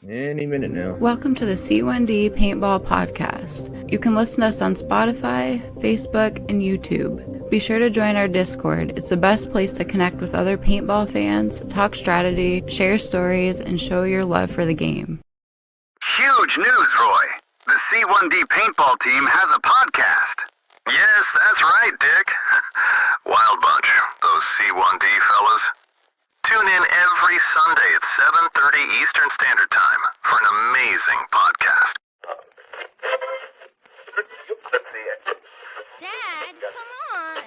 Any minute now. Welcome to the C1D Paintball Podcast. You can listen to us on Spotify, Facebook, and YouTube. Be sure to join our Discord. It's the best place to connect with other paintball fans, talk strategy, share stories, and show your love for the game. Huge news, Roy. The C1D Paintball team has a podcast. Yes, that's right, Dick. Wild bunch, those C1D fellas. Tune in every Sunday at 7:30 Eastern Standard Time for an amazing podcast. Dad, come on.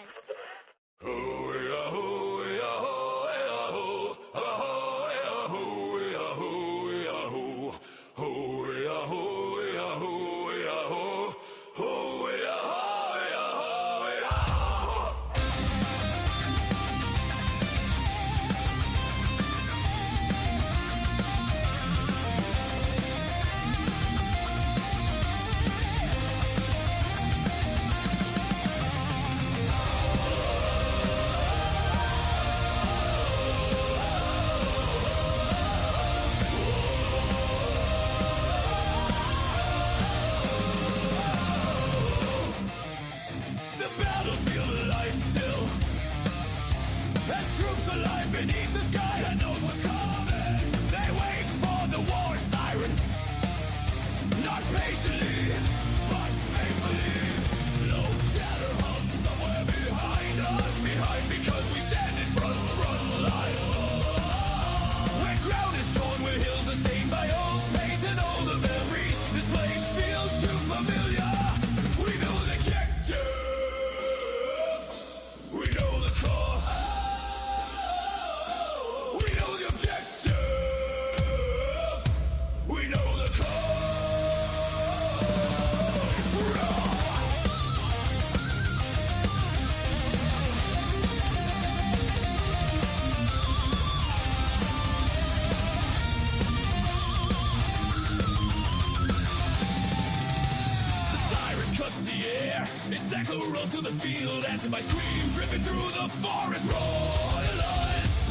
My screams ripping through the forest. Run,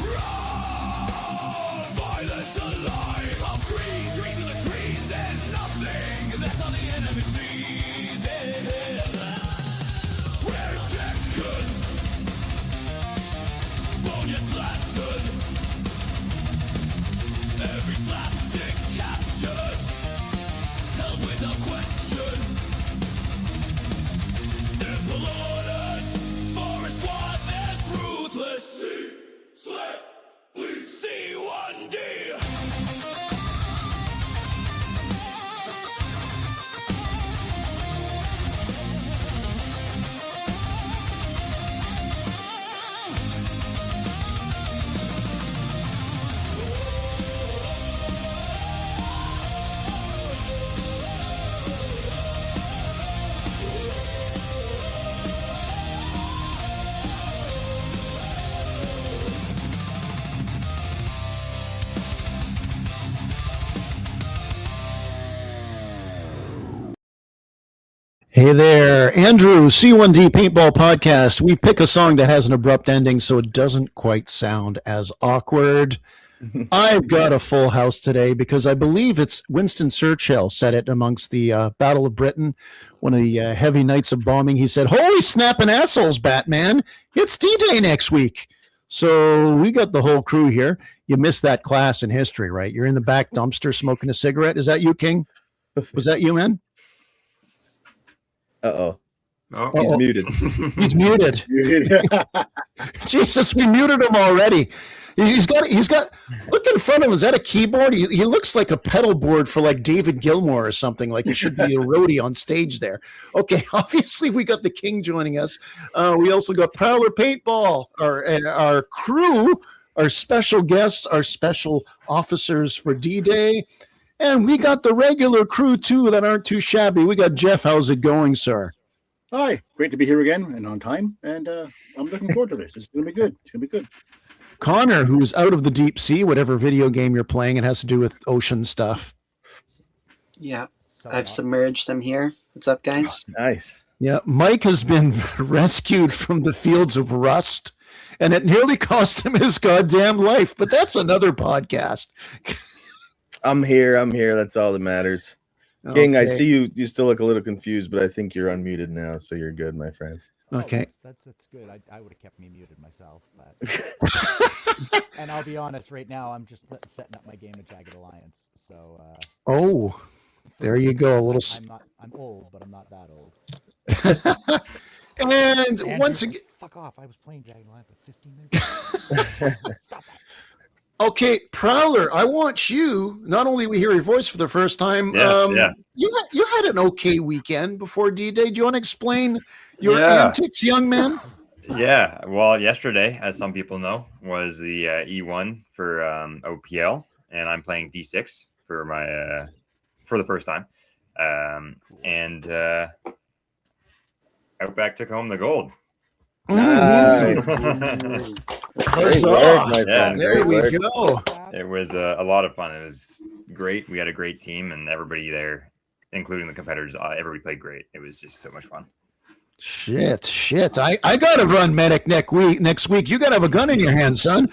run, violent alive. Of green, green to the trees, and nothing. That's all the enemy sees. We're taken, bone yet flattened. Every slapstick captured, held without question. Simple orders. C1D. Hey there, Andrew, C1D Paintball Podcast. We pick a song that has an abrupt ending so it doesn't quite sound as awkward. I've got a full house today because I believe it's Winston Churchill said it amongst the Battle of Britain, one of the heavy nights of bombing. He said, "Holy snapping assholes, Batman, it's D-Day next week." So we got the whole crew here. You missed that class in history, right? You're in the back dumpster smoking a cigarette. Is that you, King? Was that you, man? Uh-oh. Oh, He's muted. He's muted. Jesus, we muted him already. He's got. Look in front of him. Is that a keyboard? He looks like a pedal board for like David Gilmour or something. Like he should be a roadie on stage there. Okay, obviously we got the King joining us. We also got Prowler Paintball, our crew, our special guests, our special officers for D-Day. And we got the regular crew, too, that aren't too shabby. We got Jeff. How's it going, sir? Hi. Great to be here again and on time. And I'm looking forward to this. It's going to be good. It's going to be good. Connor, who's out of the deep sea, whatever video game you're playing, it has to do with ocean stuff. Yeah. I've submerged. I'm here. What's up, guys? Nice. Yeah. Mike has been rescued from the fields of rust, and it nearly cost him his goddamn life. But that's another podcast. I'm here. That's all that matters. King, I Okay. see you. You still look a little confused, but I think you're unmuted now, so you're good, my friend. Okay. That's good. I would have kept me muted myself, but and I'll be honest, right now I'm just setting up my game of Jagged Alliance. So Oh, there you go. A little. I'm old, but I'm not that old. And Andrew, once again, fuck off! I was playing Jagged Alliance like 15 minutes ago. Stop that. okay, Prowler, I want you. Not only we hear your voice for the first time. Yeah. You had an okay weekend before D-Day. Do you want to explain your Yeah. antics, young man? Yeah, well, yesterday, as some people know, was the E1 for OPL, and I'm playing D6 for my for the first time. And Outback took home the gold. Nice. Great work, my Yeah. friend. There Great we work. go. It was a lot of fun. It was great. We had a great team, and everybody there, including the competitors, everybody played great. It was just so much fun. Shit. I gotta run medic next week. You gotta have a gun in your hand, son.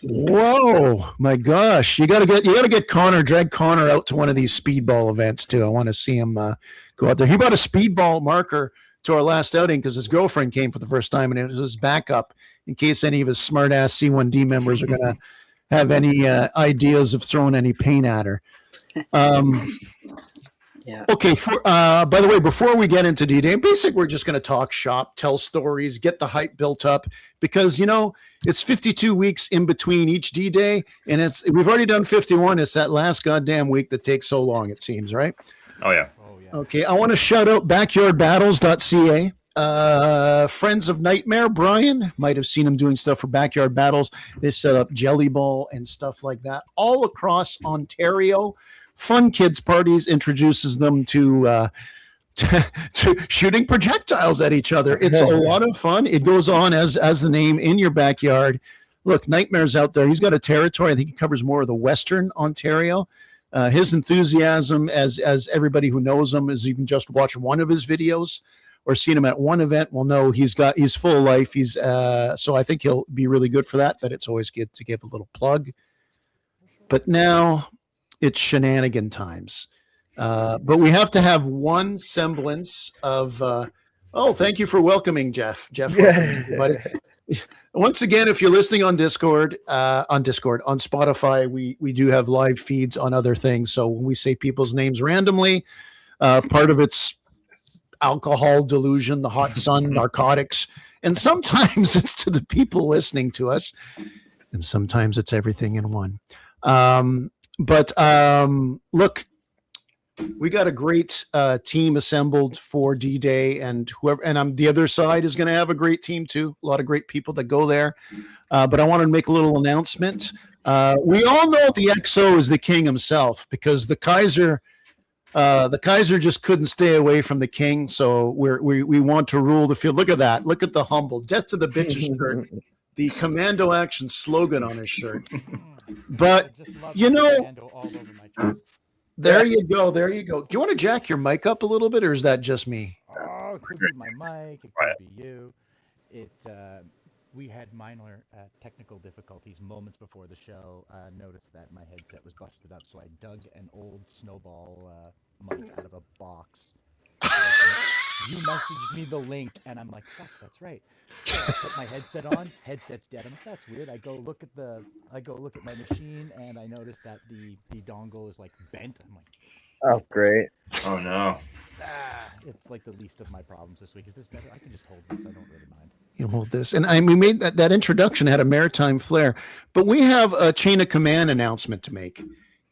Whoa, my gosh. You gotta get Connor, drag Connor out to one of these speedball events too. I want to see him go out there. He brought a speedball marker to our last outing because his girlfriend came for the first time, and it was his backup in case any of his smart ass C1D members are gonna have any ideas of throwing any paint at her. Yeah. Okay. By the way, before we get into D-Day, basically we're just going to talk shop, tell stories, get the hype built up because it's 52 weeks in between each D-Day, and we've already done 51. It's that last goddamn week that takes so long. It seems, right? Oh yeah. Okay. I want to shout out backyardbattles.ca. Friends of Nightmare, Brian might have seen him doing stuff for Backyard Battles. They set up Jelly Ball and stuff like that all across Ontario. Fun kids parties, introduces them to shooting projectiles at each other. It's a lot of fun. It goes on as the name in your backyard. Look, Nightmare's out there. He's got a territory. I think he covers more of the Western Ontario. His enthusiasm, as everybody who knows him, has even just watched one of his videos or seen him at one event will know he's full of life. So I think he'll be really good for that. But it's always good to give a little plug. But now it's shenanigan times. But we have to have one semblance of thank you for welcoming Jeff. Everybody. Once again, if you're listening on Discord, on Spotify, we do have live feeds on other things. So when we say people's names randomly, part of it's alcohol delusion, the hot sun, narcotics, and sometimes it's to the people listening to us, and sometimes it's everything in one. But look, we got a great team assembled for D-Day, and the other side is going to have a great team too. A lot of great people that go there. But I wanted to make a little announcement. We all know the XO is the king himself because the Kaiser just couldn't stay away from the king. So we want to rule the field. Look at that. Look at the humble death to the bitches shirt. The commando action slogan on his shirt. But there you go. Do you want to jack your mic up a little bit, or is that just me? Oh, it could be my mic. It could be you. We had minor technical difficulties moments before the show. Noticed that my headset was busted up, so I dug an old Snowball mic out of a box. You messaged me the link, and I'm like, fuck, that's right. So I put my headset on. Headset's dead. I'm like, that's weird. I go look at my machine, and I notice that the dongle is like bent. I'm like, oh great. Oh no. It's like the least of my problems this week. Is this better? I can just hold this. I don't really mind. You hold this, and we made that introduction had a maritime flair, but we have a chain of command announcement to make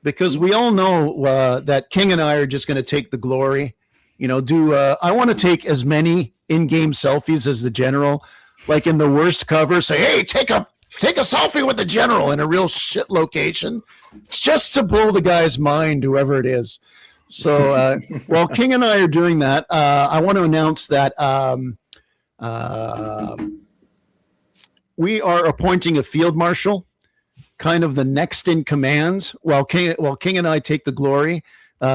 because we all know that King and I are just going to take the glory. I want to take as many in-game selfies as the general, like in the worst cover, say, hey, take a selfie with the general in a real shit location, just to blow the guy's mind, whoever it is. So while King and I are doing that, I want to announce that we are appointing a field marshal, kind of the next in command. While King and I take the glory,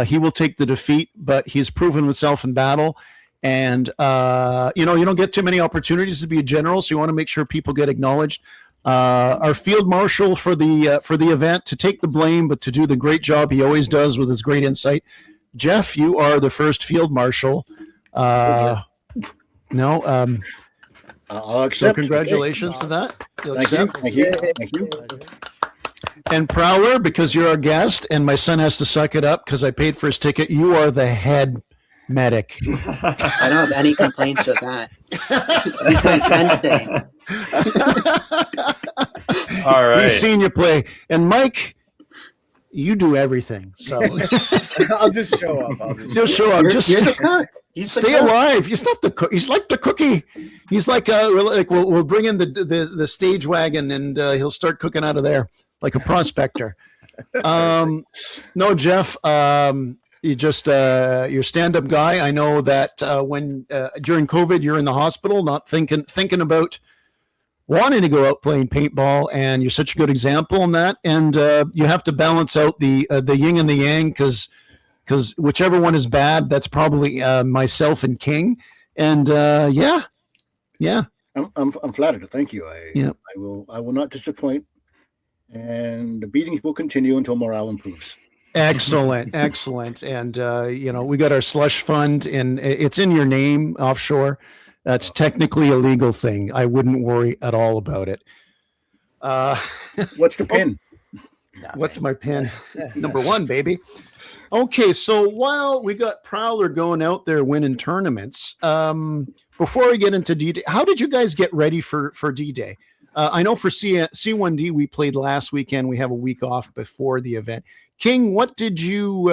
he will take the defeat, but he's proven himself in battle. And, you don't get too many opportunities to be a general, so you want to make sure people get acknowledged. our field marshal for the event, to take the blame, but to do the great job he always does with his great insight. Jeff, you are the first field marshal. I'll accept. So congratulations to that. Thank you. And Prowler, because you're our guest, and my son has to suck it up because I paid for his ticket, you are the head medic. I don't have any complaints with that. He's been sensei. All right. He's seen you play. And Mike, you do everything. So I'll just show up. You're the cook. Stay alive. He's not the cook. He's like the cookie. He's like we'll bring in the stage wagon and he'll start cooking out of there like a prospector. No, Jeff. You just you're a stand-up guy. I know that when during COVID you're in the hospital, not thinking about wanting to go out playing paintball, and you're such a good example in that. And you have to balance out the yin and the yang, because whichever one is bad, that's probably myself and King. And yeah. I'm flattered. Thank you. I will not disappoint, and the beatings will continue until morale improves. Excellent. And we got our slush fund, and it's in your name offshore. That's technically a legal thing. I wouldn't worry at all about it. What's the pin? What's my pin? Number 1, baby. Okay, so while we got Prowler going out there winning tournaments, before we get into D-Day, how did you guys get ready for D-Day? I know for C1D we played last weekend. We have a week off before the event. King, what did you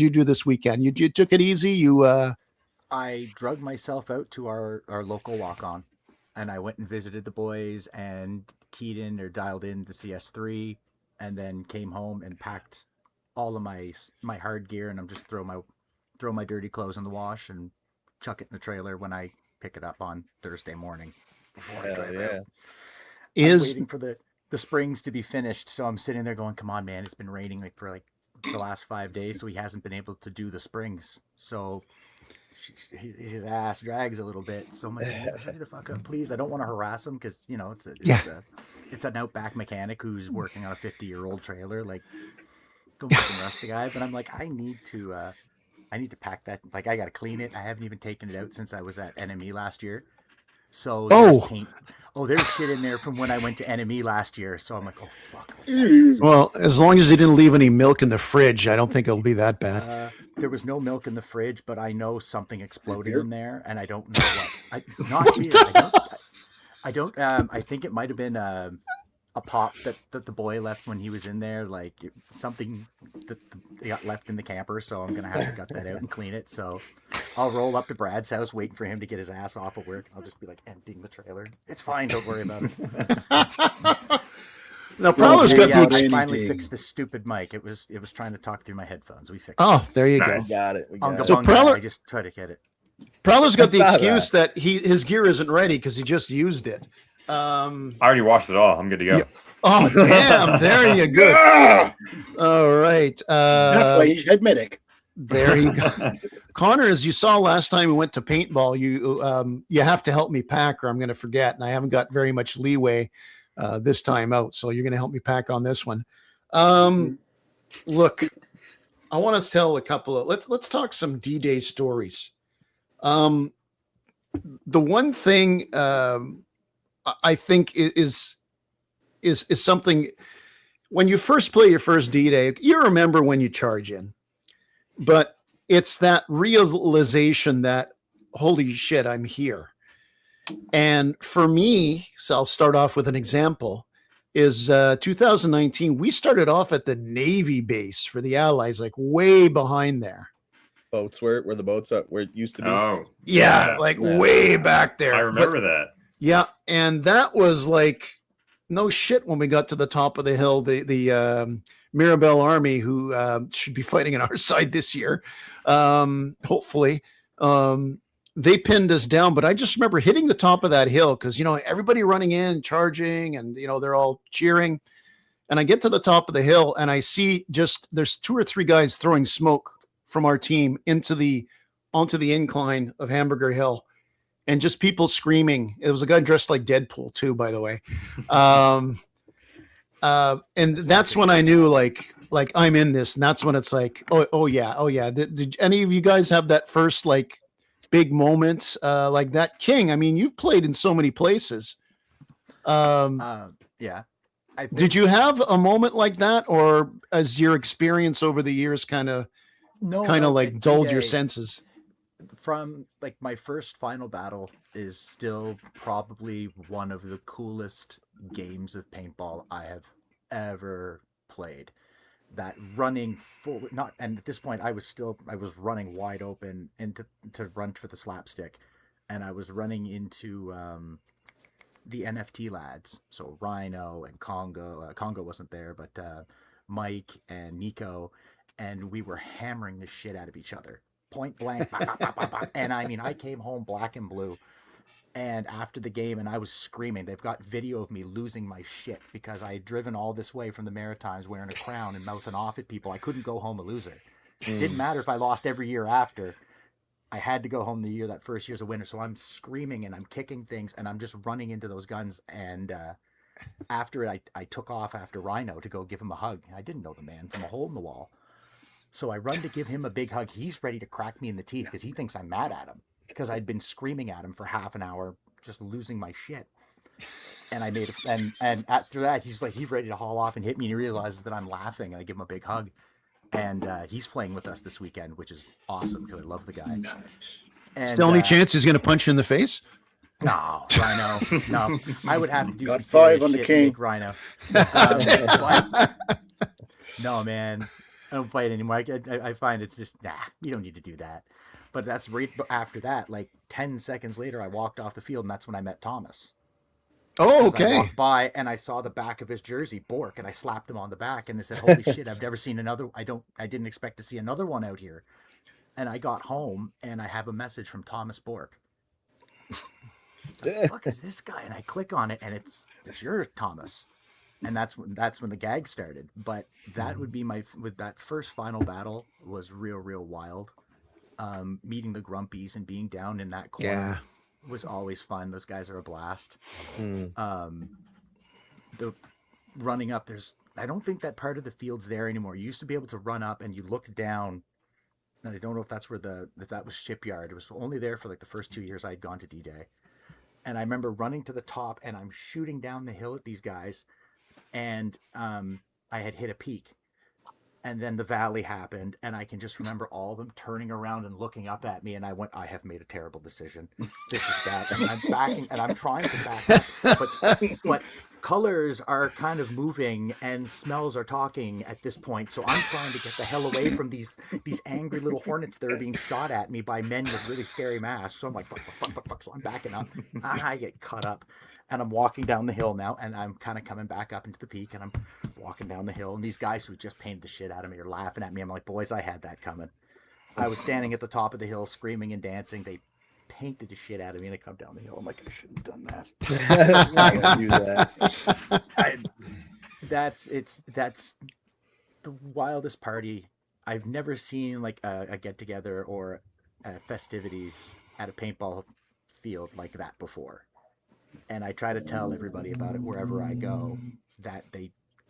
do this weekend? You took it easy? I drugged myself out to our local walk-on, and I went and visited the boys and keyed in or dialed in the CS3, and then came home and packed all of my hard gear, and I'm just throw my dirty clothes in the wash and chuck it in the trailer when I pick it up on Thursday morning before I drive out. I'm waiting for the springs to be finished, so I'm sitting there going, come on, man, it's been raining for the last 5 days, so he hasn't been able to do the springs, so his ass drags a little bit. So I'm like, hurry the fuck up, please. I don't want to harass him, because it's an outback mechanic who's working on a 50-year-old trailer. Like, don't fucking rush the guy. But I'm like, I need to pack that. Like, I got to clean it. I haven't even taken it out since I was at NME last year. So there's paint. There's shit in there from when I went to NME last year. So I'm like, oh fuck. Well, as long as you didn't leave any milk in the fridge, I don't think it'll be that bad. There was no milk in the fridge, but I know something exploded in there, and I don't know what. Not beer. I don't. I think it might have been a pop that the boy left when he was in there, like something that they got left in the camper. So I'm gonna have to gut that out and clean it. So I'll roll up to Brad's house, waiting for him to get his ass off of work. I'll just be like emptying the trailer. It's fine. Don't worry about it. Now, Prowler's got I finally fixed this stupid mic. It was trying to talk through my headphones. We fixed it. Oh, there you go. Got it. So Prowler, I just try to get it. Prowler's got the excuse that his gear isn't ready because he just used it. I already washed it all. I'm good to go. Yeah. Oh, damn. There you go. All right. That's why he's head medic. There you go. Connor, as you saw last time we went to paintball, you have to help me pack or I'm going to forget. And I haven't got very much leeway this time out. So you're going to help me pack on this one. Look, I want to tell a couple of, let's talk some D-Day stories. The one thing I think is something, when you first play your first D-Day, you remember when you charge in, but it's that realization that, holy shit, I'm here. And for me, so I'll start off with an example, is 2019, we started off at the Navy base for the Allies, like way behind there. Boats where the boats are, where it used to be. Oh, yeah. Way back there. I remember that. Yeah, and that was like no shit when we got to the top of the hill. The Mirabelle Army, who should be fighting on our side this year, hopefully, they pinned us down. But I just remember hitting the top of that hill because everybody running in, charging, and they're all cheering. And I get to the top of the hill and I see there's 2 or 3 guys throwing smoke from our team onto the incline of Hamburger Hill. and just people screaming. It was a guy dressed like Deadpool too, by the way. And that's when I knew like I'm in this, and that's when it's like, oh yeah. Did any of you guys have that first like big moment like that? King, I mean, you've played in so many places. Yeah. Did you have a moment like that, or as your experience over the years kind of like dulled your senses? From like my first final battle is still probably one of the coolest games of paintball I have ever played. That running full, not, and at this point I was running wide open into to run for the slapstick, and I was running into the NFT lads, so Rhino and Congo. Congo wasn't there, but Mike and Nico, and we were hammering the shit out of each other, point blank. Bop, bop, bop, bop. And I mean, I came home black and blue, and after the game, and I was screaming. They've got video of me losing my shit because I had driven all this way from the Maritimes wearing a crown and mouthing off at people. I couldn't go home a loser. It didn't matter if I lost every year after. I had to go home the year, that first year's a winner. So I'm screaming and I'm kicking things and I'm just running into those guns. And after it, I took off after Rhino to go give him a hug. I didn't know the man from a hole in the wall. So I run to give him a big hug. He's ready to crack me in the teeth because he thinks I'm mad at him because I'd been screaming at him for half an hour, just losing my shit. And I made and after that, he's ready to haul off and hit me. And he realizes that I'm laughing and I give him a big hug. And he's playing with us this weekend, which is awesome because I love the guy. And, still any chance he's going to punch you in the face? No, Rhino. No, I would have to do Got some serious 5 on the shit to king. make Rhino. No, man, I don't play it anymore. I find it's just you don't need to do that. But that's right after that. Like 10 seconds later, I walked off the field, and that's when I met Thomas. Oh, okay. I walked by and I saw the back of his jersey, Bork, and I slapped him on the back and I said, "Holy shit! I've never seen another. I didn't expect to see another one out here." And I got home and I have a message from Thomas Bork. The fuck is this guy? And I click on it and it's your Thomas. And that's when the gag started. But that would be with that first final battle was real wild. Meeting the Grumpies and being down in that corner. Yeah. Was always fun. Those guys are a blast. The running up, I don't think that part of the field's there anymore. You used to be able to run up and you looked down, and I don't know if that's where if that was Shipyard. It was only there for like the first 2 years I'd gone to D-Day. And I remember running to the top and I'm shooting down the hill at these guys, and I had hit a peak. And then the valley happened, and I can just remember all of them turning around and looking up at me, and I went, I have made a terrible decision. This is bad. And I'm backing, and I'm trying to back up. But colors are kind of moving, and smells are talking at this point, so I'm trying to get the hell away from these angry little hornets that are being shot at me by men with really scary masks. So I'm like, fuck. So I'm backing up, and I get cut up. And I'm walking down the hill now, and I'm kind of coming back up into the peak, and I'm walking down the hill. And these guys who just painted the shit out of me are laughing at me. I'm like, boys, I had that coming. I was standing at the top of the hill screaming and dancing. They painted the shit out of me, and I come down the hill. I'm like, I shouldn't have done that. Do that. That's the wildest party. I've never seen like a get-together or festivities at a paintball field like that before. And I try to tell everybody about it wherever I go, that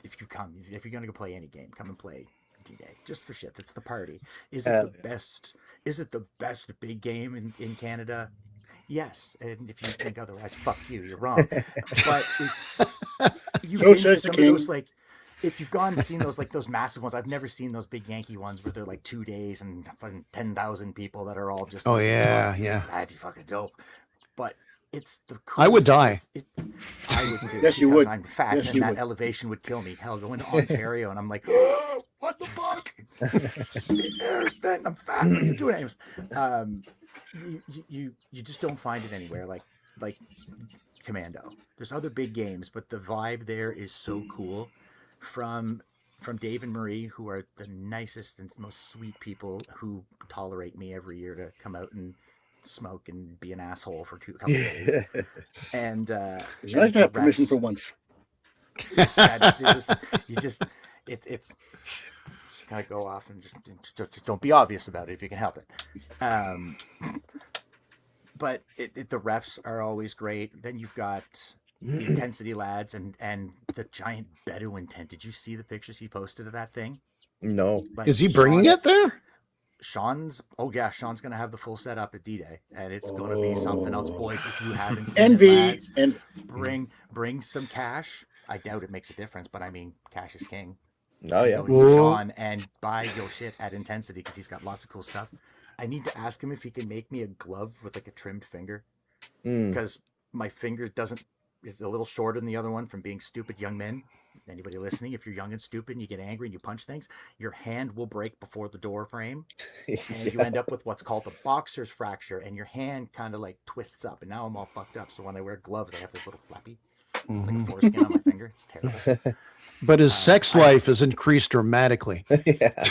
if you're going to go play any game, come and play D-Day just for shits. It's the party. Is it the best big game in Canada? Yes. And if you think otherwise, fuck you. You're wrong. But if you've been to some of those, like, if you've gone and seen those massive ones, I've never seen those big Yankee ones where they're like 2 days and fucking 10,000 people that are all just. Oh yeah. That'd be fucking dope. But it's the coolest. I would die. I would too. Yes, you would. I'm fat, yes, and that would. Elevation would kill me. Hell, going to Ontario, and I'm like, oh, what the fuck? The air's thin. I'm fat. What are you doing? You just don't find it anywhere. Like Commando. There's other big games, but the vibe there is so cool. From Dave and Marie, who are the nicest and most sweet people who tolerate me every year to come out and smoke and be an asshole for a couple days. And it's nice to have permission for once. It's gotta go off and just don't be obvious about it if you can help it. but the refs are always great. Then you've got the intensity lads and the giant Bedouin tent. Did you see the pictures he posted of that thing? No. Like, Is he bringing it there? Sean's gonna have the full setup at D-Day, and it's gonna be something else, boys. If you haven't seen it, lads, and bring some cash. I doubt it makes a difference, but I mean, cash is king. Oh yeah. Go see Sean and buy your shit at Intensity because he's got lots of cool stuff. I need to ask him if he can make me a glove with like a trimmed finger, because my finger is a little shorter than the other one from being stupid young men. Anybody listening, if you're young and stupid and you get angry and you punch things, your hand will break before the door frame, and you end up with what's called a boxer's fracture, and your hand kind of like twists up. And now I'm all fucked up. So when I wear gloves, I have this little flappy. It's like a foreskin on my finger. It's terrible. But his sex life has increased dramatically. Yeah.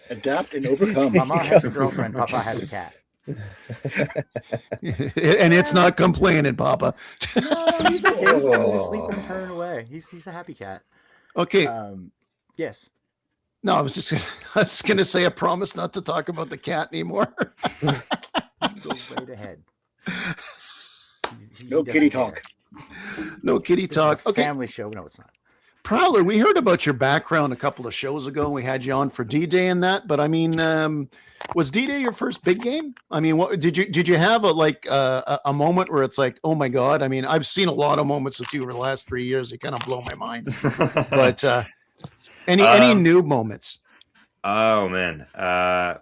Adapt and overcome. Mama has a girlfriend. Papa has a cat. And it's not complaining, Papa. No, he's okay. He's going to sleep and turn away. He's a happy cat. Okay. Yes. No, I was gonna say I promise not to talk about the cat anymore. Go right ahead. No kitty talk. No kitty talk. This is a family show. No, it's not. Prowler, we heard about your background a couple of shows ago. We had you on for D-Day and that, but I mean, was D-Day your first big game? I mean, what did you have a moment where it's like, oh my God? I mean, I've seen a lot of moments with you over the last 3 years. You kind of blow my mind. But any new moments? Oh man.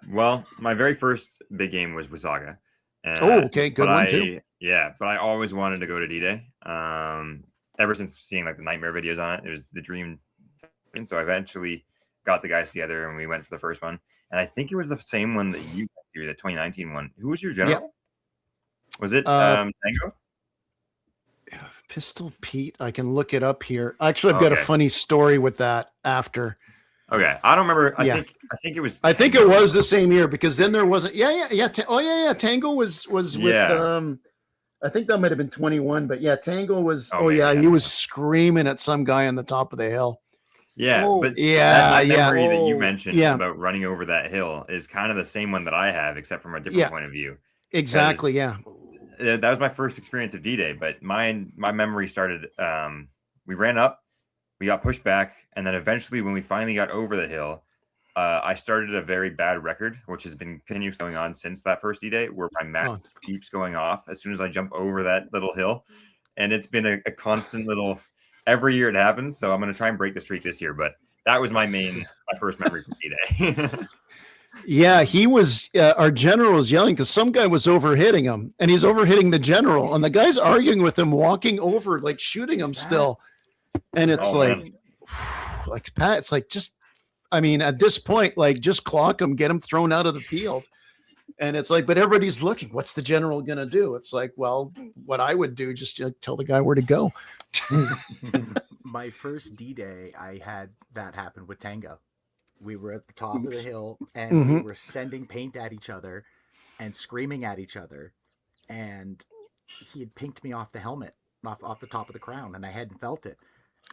Well, my very first big game was Wasaga. Okay, good one too. Yeah, but I always wanted to go to D-Day. Ever since seeing like the Nightmare videos on it, it was the dream. And so I eventually got the guys together and we went for the first one. And I think it was the same one that you went through, the 2019 one. Who was your general? Yeah. Was it Tango? Pistol Pete. I can look it up here. Actually, I've got a funny story with that after. Okay, I don't remember. I think it was. I think it was the same year because then there wasn't. Yeah. Tango was with. I think that might have been 21, but yeah, Tango was. He was screaming at some guy on the top of the hill. Yeah, but that memory that you mentioned about running over that hill is kind of the same one that I have, except from a different point of view. Exactly. Yeah. That was my first experience of D-Day, but my memory started. We ran up, we got pushed back, and then eventually, when we finally got over the hill, I started a very bad record, which has been continuous going on since that first D-Day, where my max keeps going off as soon as I jump over that little hill, and it's been a constant little. Every year it happens, so I'm going to try and break the streak this year. But that was my first memory from D-Day. Yeah, he was. Our general was yelling because some guy was overhitting him, and he's overhitting the general, and the guy's arguing with him, walking over, like shooting him still. And it's like Pat, it's like just. I mean, at this point, like just clock him, get him thrown out of the field. And it's like, but everybody's looking, what's the general going to do? It's like, well, what I would do, just tell the guy where to go. My first D-Day, I had that happen with Tango. We were at the top of the hill and we were sending paint at each other and screaming at each other. And he had pinked me off the helmet, off the top of the crown, and I hadn't felt it.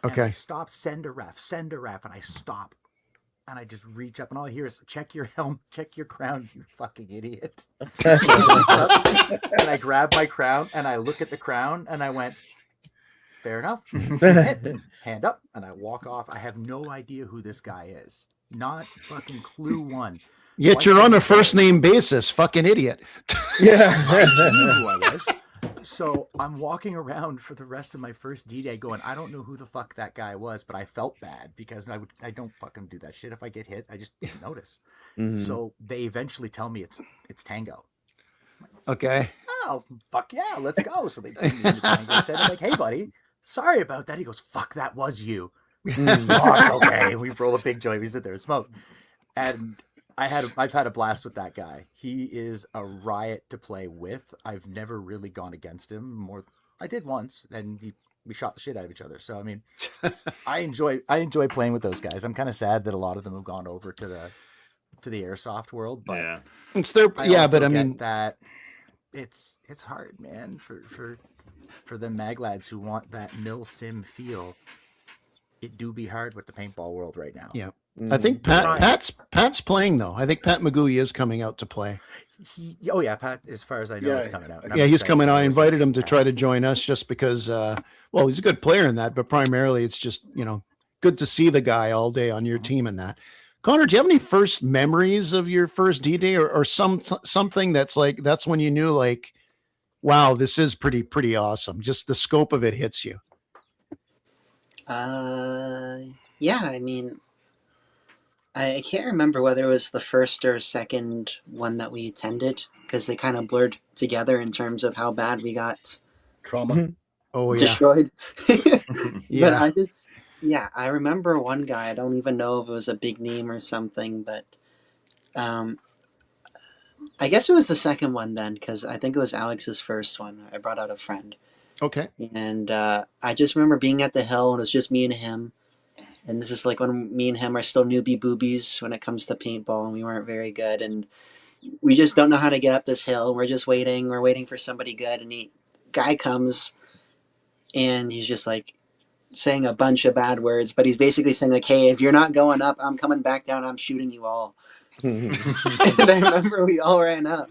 Okay. And I stopped, send a ref. And I stop. And I just reach up and all I hear is, check your helmet, check your crown, you fucking idiot. And I grab my crown and I look at the crown and I went, fair enough. Hand up. And I walk off. I have no idea who this guy is. Not fucking clue one. Yet you're on a first name basis. Fucking idiot. Yeah. I knew who I was. So I'm walking around for the rest of my first D-Day going, I don't know who the fuck that guy was, but I felt bad because I don't fucking do that shit. If I get hit, I just didn't notice. So they eventually tell me it's Tango. Okay. Oh, fuck yeah, let's go. So they bring me into Tango. I'm like, hey, buddy, sorry about that. He goes, fuck, that was you. Oh, it's okay. We roll a big joint. We sit there and smoke. And I've had a blast with that guy. He is a riot to play with. I've never really gone against him. I did once, and we shot the shit out of each other. So I mean, I enjoy playing with those guys. I'm kind of sad that a lot of them have gone over to the airsoft world, but it's their but I mean that it's hard, man, for the mag lads who want that mil sim feel. It do be hard with the paintball world right now. Yeah. I think Pat's playing though. I think Pat Magui is coming out to play. Pat, as far as I know, is coming out. Yeah, he's coming. I invited him to try to join us just because, well, he's a good player in that, but primarily it's just, good to see the guy all day on your team in that. Connor, do you have any first memories of your first D-Day or something that's like, that's when you knew like, wow, this is pretty awesome. Just the scope of it hits you. Yeah, I mean, I can't remember whether it was the first or second one that we attended because they kind of blurred together in terms of how bad we got trauma. Destroyed. Yeah. But I remember one guy. I don't even know if it was a big name or something, but I guess it was the second one then because I think it was Alex's first one. I brought out a friend. Okay. And I just remember being at the hill and it was just me and him. And this is like when me and him are still newbie boobies when it comes to paintball and we weren't very good. And we just don't know how to get up this hill. We're just waiting. We're waiting for somebody good. And guy comes and he's just like saying a bunch of bad words. But he's basically saying like, hey, if you're not going up, I'm coming back down. I'm shooting you all. And I remember we all ran up.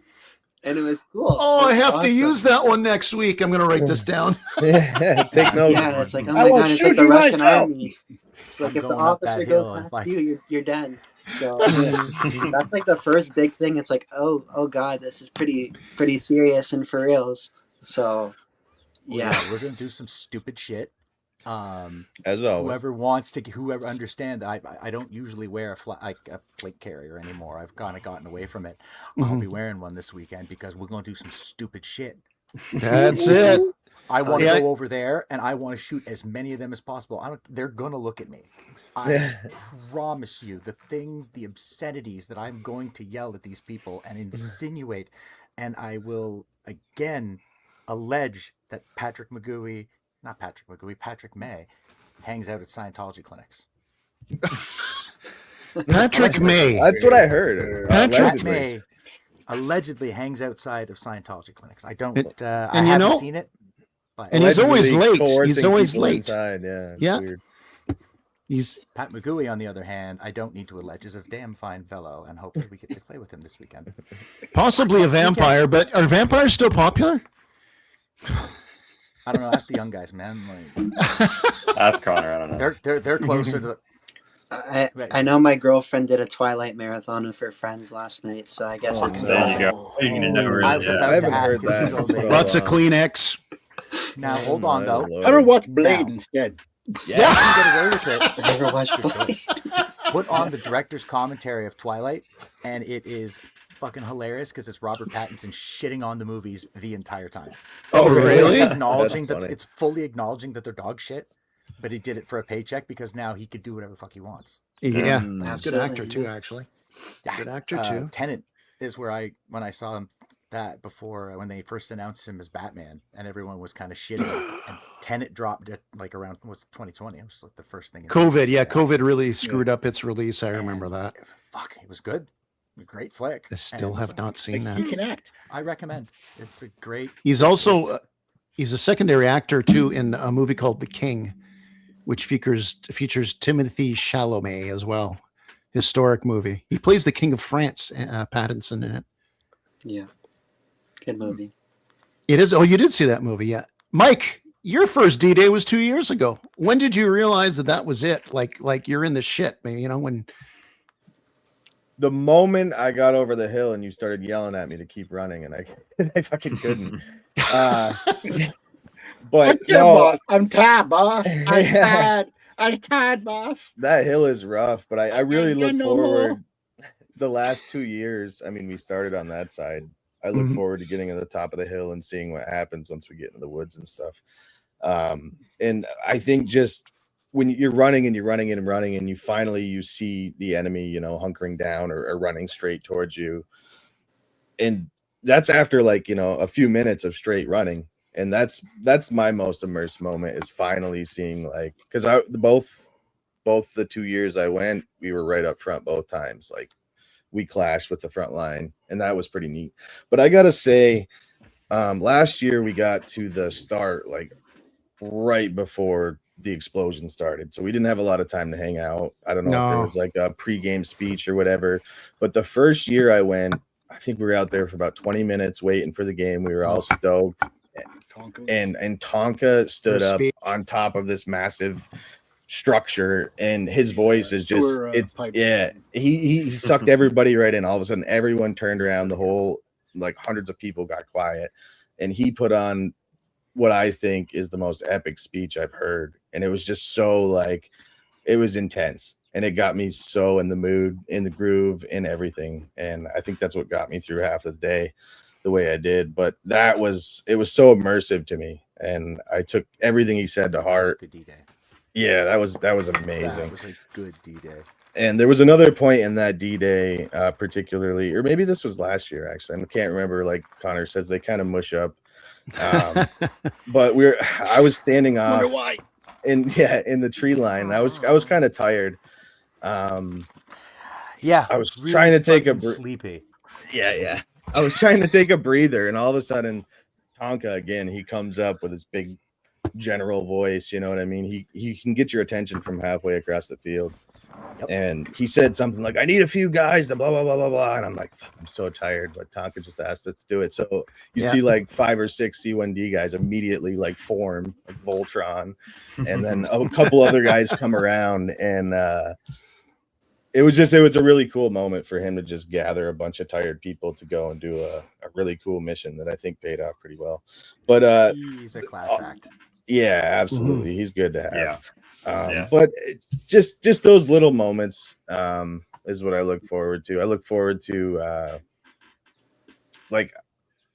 And it was cool. Oh, I have to use that one next week. I'm going to write this down. Take notes. Yeah, it's like, oh my God, it's like the Russian army. It's like if the officer goes past you, you're dead. So that's like the first big thing. It's like, oh God, this is pretty serious and for reals. So yeah, we're gonna do some stupid shit. As always, whoever understands, I don't usually wear a plate carrier anymore. I've kind of gotten away from it. I'll be wearing one this weekend because we're going to do some stupid shit. That's it. I want to go over there and I want to shoot as many of them as possible. They're going to look at me. I promise you the obscenities that I'm going to yell at these people and insinuate, and I will again allege that Patrick May hangs out at Scientology clinics. Patrick May. That's what I heard. Patrick May allegedly hangs outside of Scientology clinics. I haven't seen it. But and he's always late. He's always late. Inside. Yeah. Weird. Pat Magui, on the other hand, I don't need to allege, is a damn fine fellow, and hopefully we get to play with him this weekend. Possibly a vampire, but are vampires still popular? I don't know. Ask the young guys, man. Ask Connor. I don't know. They're closer to. I know my girlfriend did a Twilight marathon with her friends last night, so I guess it's there. You go. You can never. I haven't heard that. Lots of Kleenex. Now hold on though. I don't watch Blade instead. Yeah, you can get away with it. I never watched Blade. Put on the director's commentary of Twilight, and it is fucking hilarious because it's Robert Pattinson shitting on the movies the entire time. Oh, really? Acknowledging that it's fully acknowledging that they're dog shit, but he did it for a paycheck because now he could do whatever the fuck he wants. Yeah, good actor too, actually. Good actor too. Tenet is when I saw him before when they first announced him as Batman, and everyone was kind of shitting. And Tenet dropped it like around 2020. It was like the first thing. COVID really screwed up its release. I remember that. Fuck, it was good. A great flick. I still have not seen that. He can act. I recommend. It's a great. He's also he's a secondary actor too in a movie called The King, which features Timothée Chalamet as well. Historic movie. He plays the King of France. Pattinson in it. Yeah, good movie. It is. Oh, you did see that movie, yeah. Mike, your first D-Day was 2 years ago. When did you realize that was it? Like you're in the shit, man. You know when. The moment I got over the hill and you started yelling at me to keep running, and I fucking couldn't. But no, boss. I'm tired, boss. I'm tired, boss. That hill is rough, but I really look forward. The last 2 years, I mean, we started on that side. I look forward to getting to the top of the hill and seeing what happens once we get into the woods and stuff. And I think just when you're running and you finally see the enemy, hunkering down or running straight towards you. And that's after a few minutes of straight running. And that's my most immersed moment is finally seeing because both the 2 years I went, we were right up front both times. We clashed with the front line, and that was pretty neat. But I got to say, last year we got to the start right before the explosion started. So we didn't have a lot of time to hang out. I don't know if there was like a pregame speech or whatever, but the first year I went, I think we were out there for about 20 minutes waiting for the game. We were all stoked. And Tonka stood up on top of this massive structure, and his voice is just he sucked everybody right in. All of a sudden everyone turned around, the whole like hundreds of people got quiet, and he put on what I think is the most epic speech I've heard. And it was just so like, it was intense, and it got me so in the mood, in the groove, in everything. And I think that's what got me through half of the day the way I did. But it was so immersive to me, and I took everything he said to heart. Good D-Day. Yeah, that was amazing. That was a good D-Day. And there was another point in that D-Day, particularly, or maybe this was last year actually. I can't remember. Like Connor says, they kind of mush up. But I was standing off in the tree line. I was kind of tired. I was really trying to take a sleepy. Yeah. I was trying to take a breather, and all of a sudden, Tonka again. He comes up with his big general voice. You know what I mean? He can get your attention from halfway across the field. Yep. And he said something like, "I need a few guys to blah blah blah blah blah," and I'm like, I'm so tired. But Tonka just asked, "Let's do it." So you see like 5 or 6 C1D guys immediately like form like Voltron, and then a couple other guys come around, and it was a really cool moment for him to just gather a bunch of tired people to go and do a really cool mission that I think paid off pretty well. But he's a class act. Yeah, absolutely. He's good to have. But just those little moments is what I look forward to. I look forward to like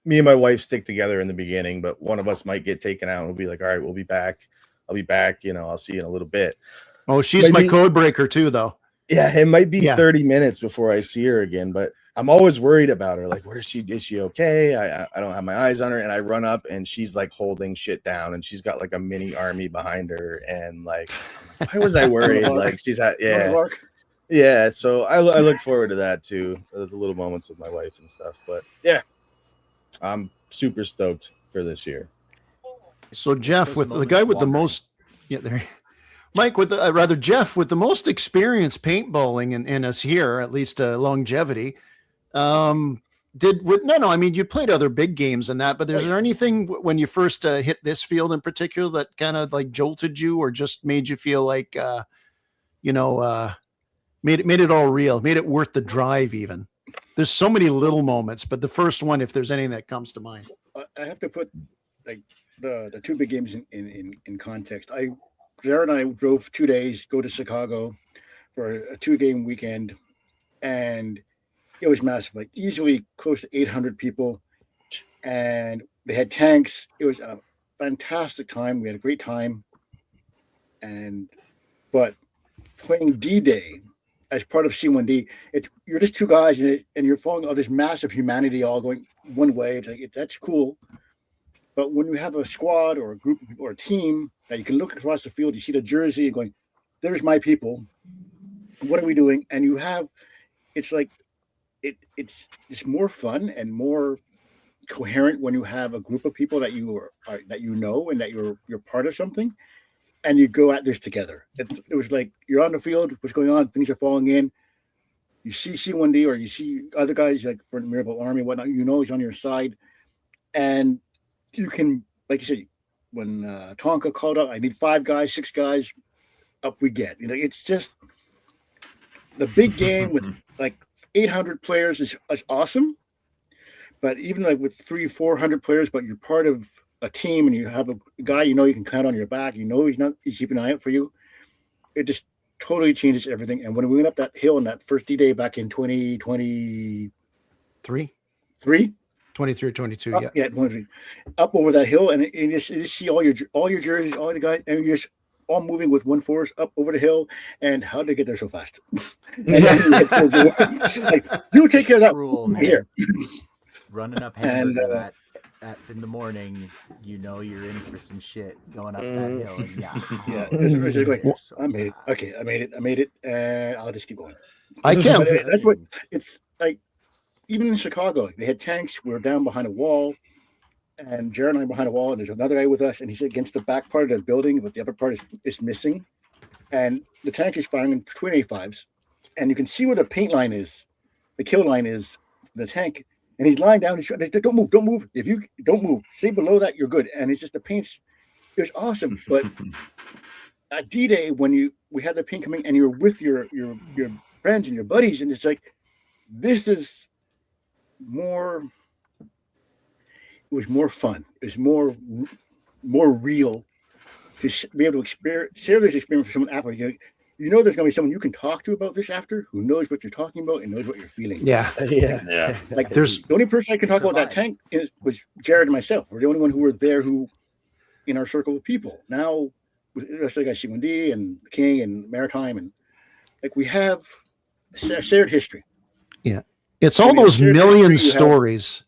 me and my wife stick together in the beginning, but one of us might get taken out and we'll be like, all right, we'll be back. I'll be back. You know, I'll see you in a little bit. Oh, she's my code breaker too, though. Yeah, it might be 30 minutes before I see her again, but I'm always worried about her. Like, where is she? Is she okay? I don't have my eyes on her, and I run up, and she's like holding shit down, and she's got like a mini army behind her, and like, why was I worried? Like, she's yeah. So I look forward to that too, the little moments with my wife and stuff. But yeah, I'm super stoked for this year. So Jeff, with the guy with the most, Mike with the Jeff with the most experience paintballing in us here, at least longevity. I mean, you played other big games and that, but is there anything when you first hit this field in particular that kind of like jolted you or just made you feel like, made it all real, made it worth the drive even? There's so many little moments, but the first one, if there's anything that comes to mind. I have to put like the 2 big games in context. Jared and I drove 2 days, go to Chicago for a 2-game weekend, and it was massive, like easily close to 800 people, and they had tanks. It was a fantastic time. We had a great time, but playing D-Day as part of C1D, you're just 2 guys and you're following all this massive humanity all going one way. It's like that's cool. But when you have a squad or a group or a team that you can look across the field, you see the jersey and going, there's my people. What are we doing? And it's like, it's more fun and more coherent when you have a group of people that you know and that you're part of something, and you go at this together. It was like you're on the field, what's going on? Things are falling in. You see C1D or you see other guys like for Miracle Army, whatnot. You know he's on your side, and you can, like you said, when Tonka called out, I need 5 guys, 6 guys, up we get. It's just the big game with like 800 players is awesome. But even like with 300-400 players, but you're part of a team and you have a guy you can count on your back. He's keeping an eye out for you. It just totally changes everything. And when we went up that hill on that first D-Day back in 2023. 23 or 22, yeah, 23. Up over that hill, and you just see all your jerseys, all the guys, and you're just all moving with one force up over the hill. And how did they get there so fast? Like, you take care of that rule here. Running up hamburger in the morning, you're in for some shit going up that hill. And I made it. Okay, I made it, and I'll just keep going. I can't. That's what it's like. Even in Chicago, they had tanks. We were down behind a wall, and Jared and I are behind a wall, and there's another guy with us, and he's against the back part of the building, but the upper part is missing. And the tank is firing in twin A5s, and you can see where the paint line is, the kill line is, the tank. And he's lying down. He's don't move. If you don't move, stay below that, you're good. And it's just the paint's. It was awesome. But at D-Day, when we had the paint coming, and you're with your friends and your buddies, and it's like, this is more. It was more fun. It was more real to be able to share this experience with someone after. You know there's going to be someone you can talk to about this after, who knows what you're talking about and knows what you're feeling. Yeah. Like the only person I can talk about that tank was Jared and myself. We're the only one who were there in our circle of people. Now, with the rest of the guys, C1D and King and Maritime, and like we have a shared history. Yeah. It's all those million stories.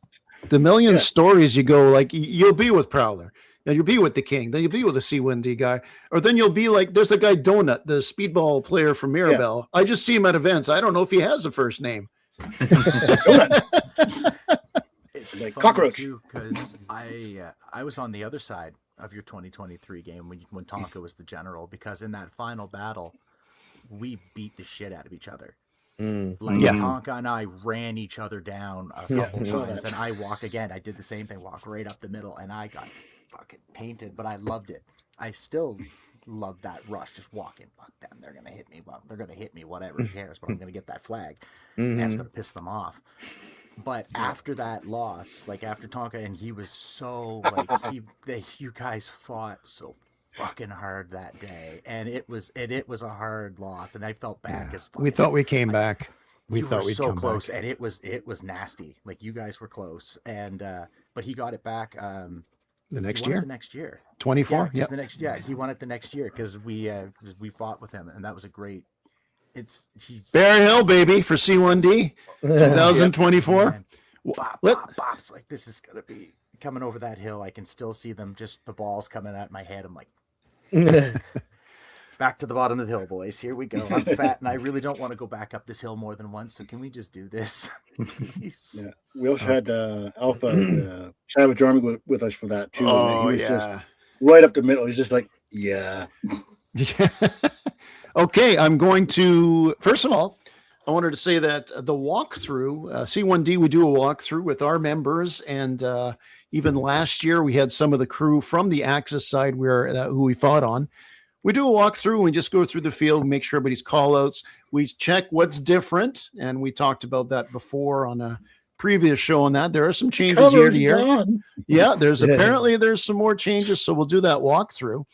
The million stories you go, like, you'll be with Prowler. And you'll be with the King, then you'll be with the C1D guy, or then you'll be like, there's a guy Donut, the speedball player from Mirabel. I just see him at events. I don't know if he has a first name. It's like fun cockroach. too, because I was on the other side of your 2023 game when Tonka was the general, because in that final battle, we beat the shit out of each other. Tonka and I ran each other down a couple times, and I did the same thing, walk right up the middle, and I got fucking painted, but I loved it. I still love that rush, just walking. Fuck them, they're gonna hit me. Well, they're gonna hit me, whatever, who cares? But I'm gonna get that flag, and it's gonna piss them off. But after that loss, like after Tonka, and he was so like you guys fought so fucking hard that day, and it was a hard loss, and I felt bad because we thought we came back. We thought we'd so come close, back. and it was nasty. Like you guys were close, and but he got it back. The next he won year? it the next year. 24? Yeah, he won it the next year because we fought with him, and that was a great. He's Bear Hill, baby, for C1D 2024. Bops, like this is gonna be coming over that hill. I can still see them, just the balls coming at my head. I'm like, back to the bottom of the hill, boys. Here we go. I'm fat, and I really don't want to go back up this hill more than once. So can we just do this, please? Yeah. We also had Alpha Savage Army with us for that too. Oh, he was just right up the middle. He's just like, yeah. Okay, I'm going to, first of all, I wanted to say that the walkthrough, C1D, we do a walkthrough with our members, and even last year we had some of the crew from the Axis side who we fought on. We do a walkthrough, we just go through the field, make sure everybody's call-outs. We check what's different, and we talked about that before on a previous show on that. There are some changes year to year. Yeah, apparently there's some more changes, so we'll do that walkthrough.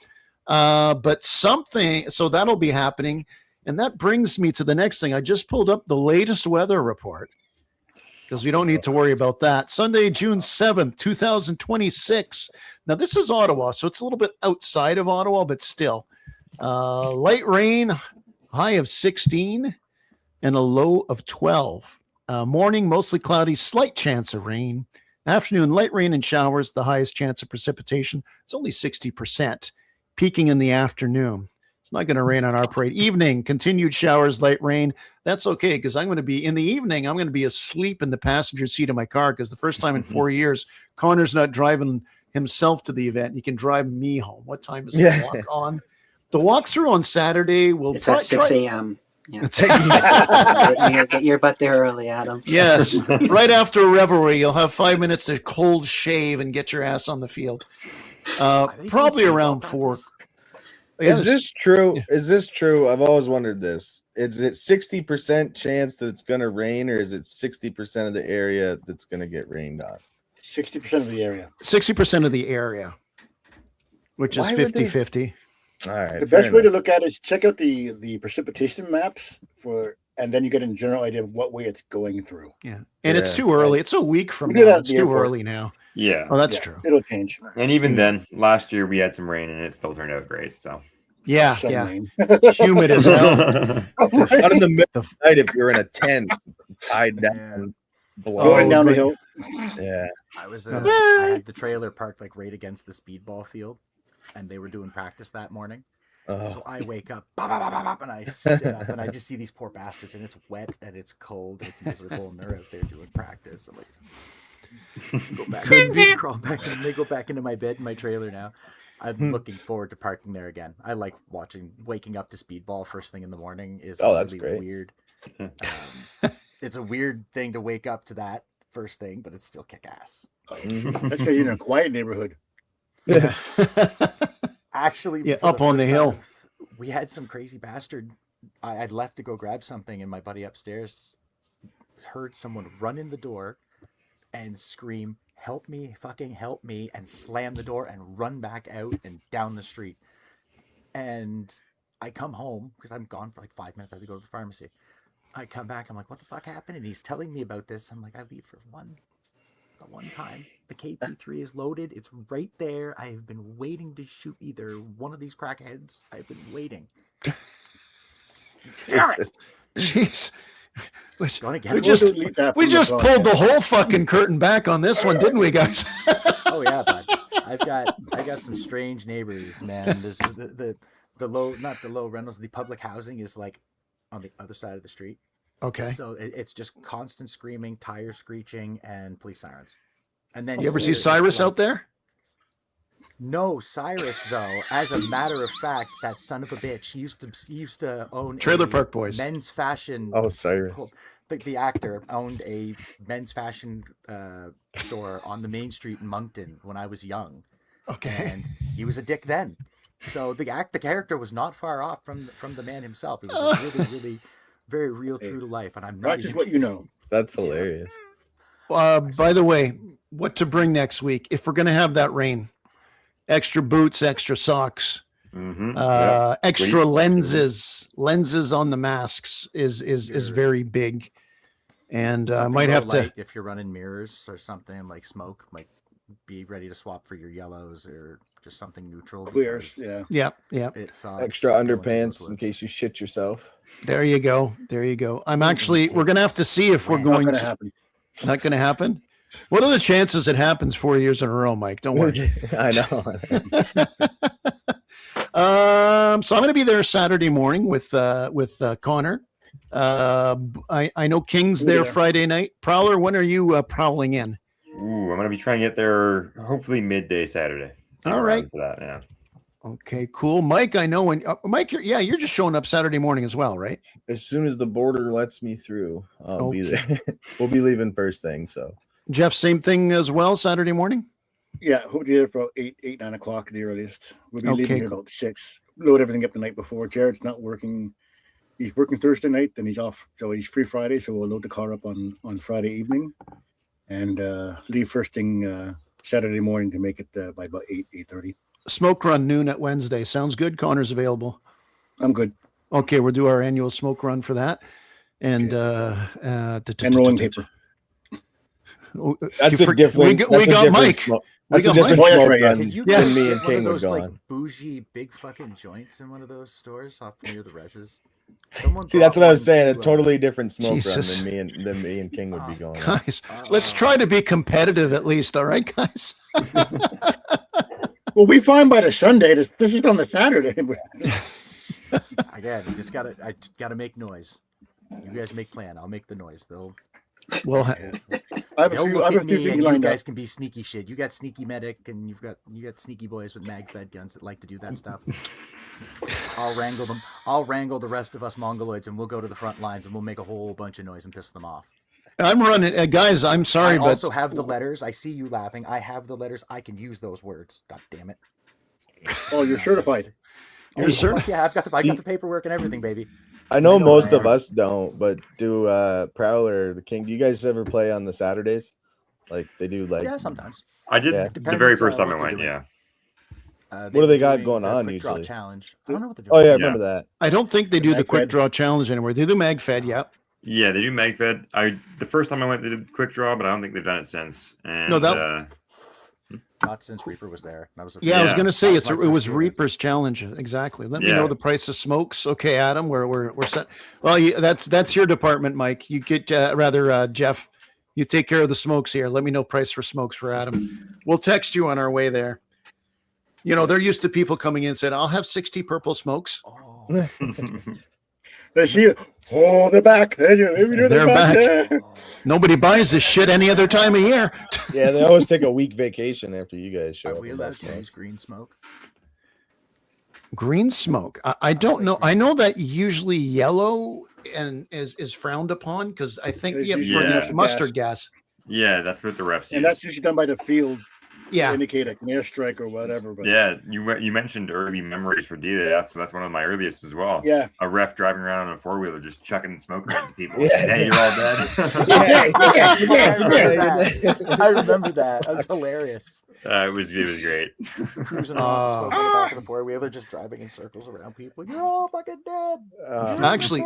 So that'll be happening. And that brings me to the next thing. I just pulled up the latest weather report because we don't need to worry about that. Sunday, June 7th, 2026. Now, this is Ottawa, so it's a little bit outside of Ottawa, but still. Light rain, high of 16 and a low of 12. Morning, mostly cloudy, slight chance of rain. Afternoon, light rain and showers, the highest chance of precipitation. It's only 60%, peaking in the afternoon. It's not going to rain on our parade. Evening, continued showers, light rain. That's okay, because I'm going to be, in the evening, I'm going to be asleep in the passenger seat of my car, because the first time in 4 years, Connor's not driving himself to the event. He can drive me home. What time is the walk on? The walkthrough on Saturday will... It's at 6 a.m. Yeah. Get your butt there early, Adam. Yes. Right after a revelry, you'll have 5 minutes to cold shave and get your ass on the field. Probably around 4. Is this true? Yeah. Is this true? I've always wondered this. Is it 60% chance that it's going to rain, or is it 60% of the area that's going to get rained on? 60% of the area. 60% of the area, which is 50-50. All right. The best way to look at it is check out the precipitation maps and then you get a general idea of what way it's going through. Yeah. And it's too early. It's a week from now. It's too early now. Yeah. Oh, that's true. It'll change. And even then, last year we had some rain and it still turned out great. So yeah. Humid as hell. Out in the middle of the night, if you're in a tent, tied down, going down the hill. Yeah. I had the trailer parked like right against the speedball field, and they were doing practice that morning. So I wake up, and I sit up, and I just see these poor bastards, and it's wet and it's cold and it's miserable, and they're out there doing practice. I'm like, Go back. Could be. Crawl back and they go back into my bed in my trailer now. I'm looking forward to parking there again. I like waking up to Speedball first thing in the morning is that's really great. weird. It's a weird thing to wake up to that first thing, but it's still kick ass. That's because you're in a quiet neighborhood. Yeah. Actually, Yeah, for up on the first hill. time, we had some crazy bastard. I'd left to go grab something, and my buddy upstairs heard someone run in the door and scream, "Help me, fucking help me," and slam the door and run back out and down the street. And I come home because I'm gone for like 5 minutes. I had to go to the pharmacy. I come back. I'm like, "What the fuck happened?" And he's telling me about this. I'm like, "I leave for one time. The KP3 is loaded. It's right there. I have been waiting to shoot either one of these crackheads. I've been waiting." Jeez. Gonna get We it. just pulled the whole fucking curtain back on this one, didn't we, guys? Oh yeah, bud. I got some strange neighbors, man. There's the low, not the low rentals. The public housing is like on the other side of the street. Okay. So it's just constant screaming, tire screeching, and police sirens. And then You ever see Cyrus out there? No, Cyrus though. As a matter of fact, that son of a bitch. He used to own Trailer a Park Boys. men's fashion. Oh, Cyrus. The actor owned a men's fashion store on the main street in Moncton when I was young. Okay. And he was a dick then. So the character was not far off from the man himself. It was really, really very real, true to life. And I'm not That's just what you know. That's hilarious. By the way, what to bring next week if we're going to have that rain? Extra boots, extra socks, extra lenses on the masks is very big, and might have to. If you're running mirrors or something like smoke, might be ready to swap for your yellows or just something neutral. Clears, yeah. Yeah. It's Extra underpants in case you shit yourself. There you go. I'm actually. We're gonna have to see if we're going Not to. gonna happen. Not gonna happen. What are the chances it happens 4 years in a row, Mike? Don't worry. I know. So I'm going to be there Saturday morning with Connor. I know King's there Friday night. Prowler, when are you prowling in? Ooh, I'm going to be trying to get there hopefully midday Saturday. All right. For that, yeah. Okay, cool. Mike, I know when Mike, you're just showing up Saturday morning as well, right? As soon as the border lets me through, I'll be there. We'll be leaving first thing, so. Jeff, same thing as well, Saturday morning? Yeah, hope to be there for about 9 o'clock at the earliest. We'll be leaving here about 6. Load everything up the night before. Jared's not working. He's working Thursday night, then he's off. So he's free Friday, so we'll load the car up on Friday evening and leave first thing Saturday morning to make it by about 8:30. Smoke run noon at Wednesday. Sounds good. Connor's available. I'm good. Okay, we'll do our annual smoke run for that. And and rolling paper. That's a different. We got Mike. That's a different smoke run than me and King would go like on. Bougie big fucking joints in one of those stores off near the reses. See, that's what I was saying. A totally different smoke run than me and King would be going. Guys, let's try to be competitive at least. All right, guys. We'll be fine by the Sunday. This is on the Saturday. Again, I gotta make noise. You guys make plan. I'll make the noise though. Well, they'll look at me and you guys can be sneaky shit. You got sneaky medic and you got sneaky boys with mag fed guns that like to do that stuff. I'll wrangle them. I'll wrangle the rest of us Mongoloids and we'll go to the front lines and we'll make a whole bunch of noise and piss them off. I'm running, guys. I'm sorry, I but also have the letters. I see you laughing. I have the letters. I can use those words. God damn it! Oh, you're certified. You're certified. Yeah, I got the paperwork and everything, baby. I know most of us don't, but do Prowler, the King? Do you guys ever play on the Saturdays? Like they do, like yeah, sometimes. I did the very first time I went. Yeah. What do they got going on usually? Challenge. I don't know what they're doing. Oh yeah, I remember that. I don't think they do the quick draw challenge anymore. They do MagFed, yep. Yeah, they do MagFed. The first time I went, they did quick draw, but I don't think they've done it since. And, not since Reaper was there. That was I was going to say it was Reaper's challenge exactly. Let me know the price of smokes. Okay, Adam, we're set. Well, that's your department, Mike. You get Jeff. You take care of the smokes here. Let me know price for smokes for Adam. We'll text you on our way there. You know, they're used to people coming in and saying, "I'll have 60 purple smokes." Oh. They see it. Oh, they're back. They're back. there. Nobody buys this shit any other time of year. Yeah, they always take a week vacation after you guys show Are up. we allowed to use green smoke? Green smoke. I don't know. I know that usually yellow and is frowned upon because I think It's for usually the mustard gas. Yeah, that's what the refs use. And that's usually done by the field. Yeah. To indicate an airstrike or whatever. But Yeah, you mentioned early memories for D-Day. That's one of my earliest as well. Yeah. A ref driving around on a four-wheeler just chucking smoke grenades at people. Yeah. Hey, you're all dead. I remember that. That was hilarious. It was great. Cruising around, smoking in the back of the four-wheeler, just driving in circles around people. You're all fucking dead. Actually,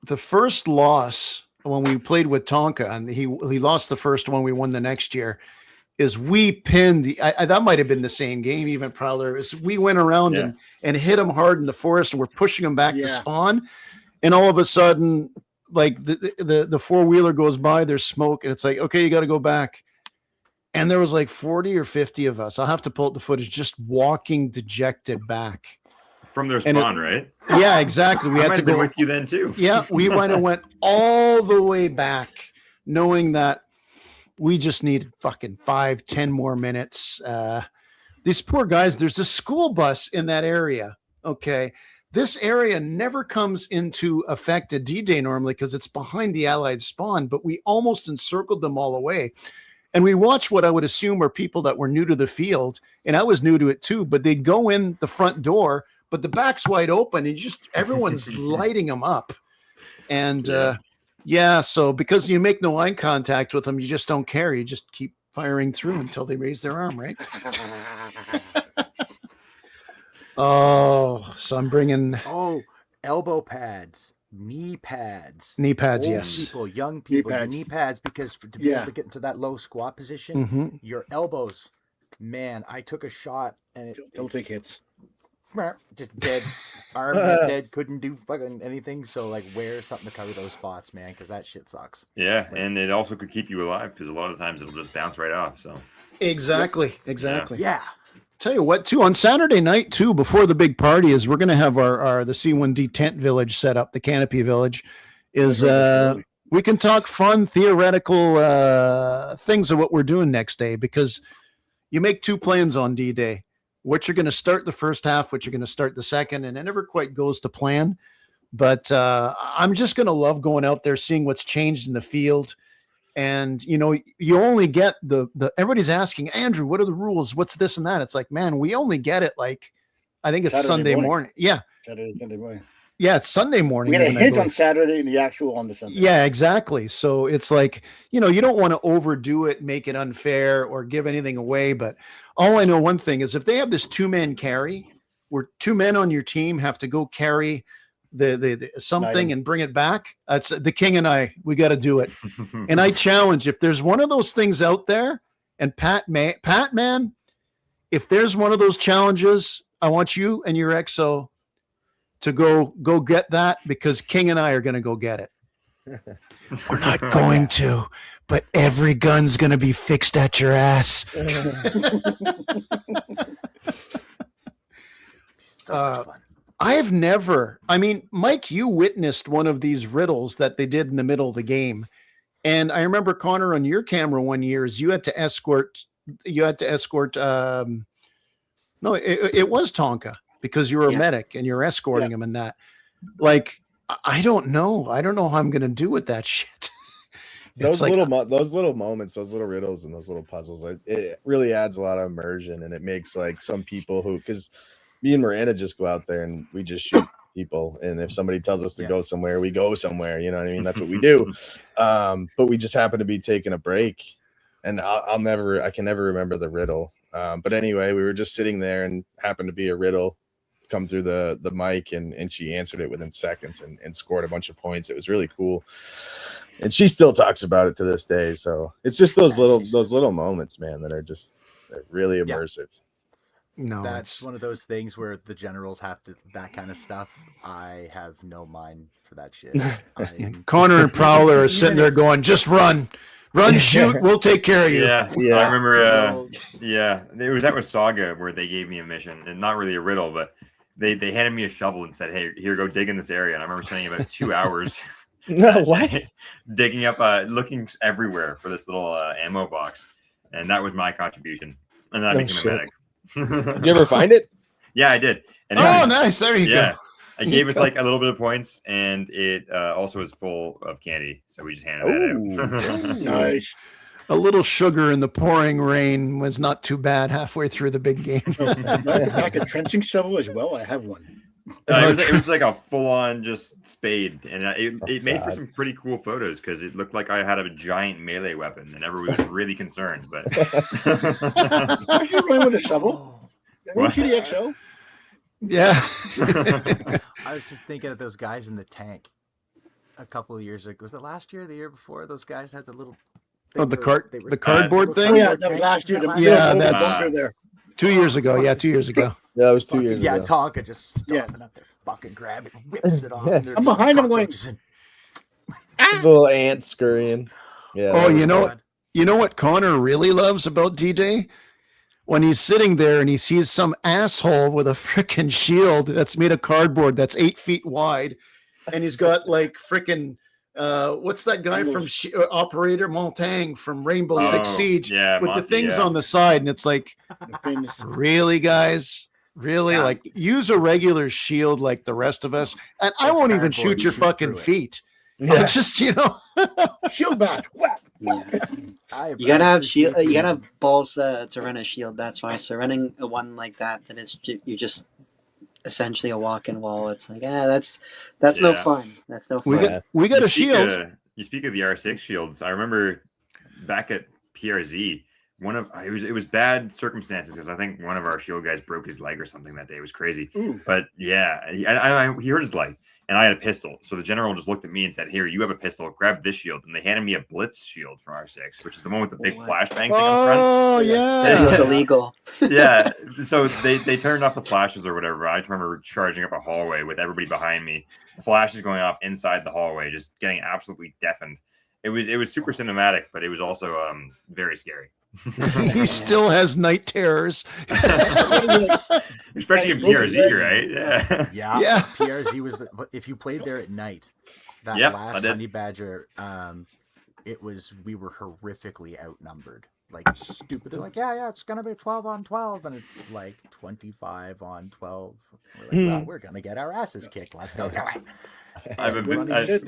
the first loss when we played with Tonka, and he lost the first one, we won the next year, is we pinned that might have been the same game, even Prowler. Is we went around and hit him hard in the forest, and we're pushing him back to spawn, and all of a sudden, like the four-wheeler goes by, there's smoke, and it's like, okay, you got to go back. And there was like 40 or 50 of us. I'll have to pull up the footage, just walking dejected back. From their spawn, right? Yeah, exactly. We I had might to have been go with you then too. Yeah, we went all the way back, knowing that we just needed fucking 5-10 more minutes. These poor guys, there's a school bus in that area. Okay. This area never comes into effect at D-Day normally because it's behind the Allied spawn, but we almost encircled them all away. And we watched what I would assume are people that were new to the field, and I was new to it too, but they'd go in the front door, but the back's wide open, and everyone's lighting them up. And so because you make no eye contact with them, you just don't care. You just keep firing through until they raise their arm, right? So I'm bringing elbow pads. Knee pads, old yes. People, young people, knee pads, because to be able to get into that low squat position, your elbows, man. I took a shot and don't take hits. Just dead, arm dead, couldn't do fucking anything. So like, wear something to cover those spots, man, because that shit sucks. Yeah, and it also could keep you alive because a lot of times it'll just bounce right off. So exactly. Yeah. Tell you what, too, on Saturday night, too, before the big party is we're going to have the C1D tent village set up, the Canopy Village, is we can talk fun, theoretical things of what we're doing next day, because you make two plans on D-Day, what you're going to start the first half, what you're going to start the second, and it never quite goes to plan. But I'm just going to love going out there, seeing what's changed in the field. And, you only get the everybody's asking, Andrew, what are the rules? What's this and that? It's like, man, we only get it like, I think it's Sunday morning. Yeah. Sunday morning. Yeah, it's Sunday morning. We had a hint on Saturday and the actual on the Sunday. Yeah, exactly. So it's like, you don't want to overdo it, make it unfair or give anything away. But all I know one thing is if they have this 2-man carry, where 2 men on your team have to go carry the something and bring it back. That's the King and I, we got to do it. And I challenge, if there's one of those things out there, and Pat man, if there's one of those challenges, I want you and your XO to go get that, because King and I are going to go get it. We're not going to, but every gun's going to be fixed at your ass. So much fun. Mike, you witnessed one of ththese riddles that they did in the middle of the game. And I remember, Connor, on your camera one year, is you had to escort, it was Tonka, because you were a medic and you're escorting him in that. Like, I don't know how I'm going to do with that shit. Those little moments, those little riddles and those little puzzles, it really adds a lot of immersion, and it makes like some people because me and Miranda just go out there and we just shoot people. And if somebody tells us to go somewhere, we go somewhere. You know what I mean? That's what we do. But we just happen to be taking a break, and I can never remember the riddle. But anyway, we were just sitting there and happened to be a riddle come through the mic, and she answered it within seconds and scored a bunch of points. It was really cool. And she still talks about it to this day. So it's just those little moments, man, that are they're really immersive. No, that's one of those things where the generals have to, that kind of stuff. I have no mind for that shit. Connor and Prowler are sitting there going, just run, shoot, we'll take care of you. Yeah. I remember. That was Saga, where they gave me a mission, and not really a riddle, but they handed me a shovel and said, "Hey, here, go dig in this area." And I remember spending about 2 hours No, what? digging up, looking everywhere for this little ammo box, and that was my contribution. And then I No became shit. a medic. Did you ever find it? Yeah, I did. And it Oh, was- nice. There you yeah. go. It gave us like a little bit of points, and it also was full of candy, so we just handed that out. Nice. A little sugar in the pouring rain was not too bad halfway through the big game. Like a trenching shovel as well. I have one. It was like a full-on just spade, and it made for God. some pretty cool photos because it looked like I had a giant melee weapon, and everyone was really concerned. But Are you running with a shovel? Everyone What? see the XO? Yeah. I was just thinking of those guys in the tank a couple of years ago. Was it last year or the year before? Those guys had the little. Oh, the they were- the cardboard Oh, thing? yeah, that was last year. The Yeah, little that's- bunker there. 2 years ago. Yeah, 2 years ago. Yeah, that was 2 years Yeah, ago. Tonka just stopping up there, fucking grab it, whips it off. And they're I'm just behind him going, cockroaches in. There's a little ant scurrying. Yeah. Oh, that was you know cool. what? You know what Connor really loves about D-Day? When he's sitting there and he sees some asshole with a freaking shield that's made of cardboard that's 8 feet wide, and he's got like freaking what's that guy from Operator Montang from Rainbow Six Oh, Siege yeah, with the Monty, things yeah. on the side, and it's like, really, guys? Really? Yeah. Like, use a regular shield like the rest of us, and I It's won't even cardboard, shoot you your shoot fucking through it. feet. Yeah. I'll just, Shield bash. Whap. You gotta have shield. You gotta have balls to run a shield. That's why. So running a one like that is you're just essentially a walk-in wall. It's like, that's no Yeah. fun. That's no we fun. got You a speak shield. You speak of the R6 shields. I remember back at PRZ, it was bad circumstances because I think one of our shield guys broke his leg or something that day. It was crazy. Ooh. But yeah, he hurt his leg, and I had a pistol. So the general just looked at me and said, "Here, you have a pistol. Grab this shield." And they handed me a Blitz shield from R6, which is the one with the big What? flashbang thing on front. Oh, It yeah. was illegal. Yeah, so they turned off the flashes or whatever. I just remember charging up a hallway with everybody behind me, flashes going off inside the hallway, just getting absolutely deafened. It was super cinematic, but it was also very scary. He still has night terrors. Especially in PRZ, right? Yeah. Yeah, Yeah. PRZ was if you played there at night, that Yep, I last did. Honey Badger, we were horrifically outnumbered. Like stupid. They're like, yeah, it's gonna be 12 on 12, and it's like 25 on 12. We're like, well, we're gonna get our asses kicked. Let's go do it. When he said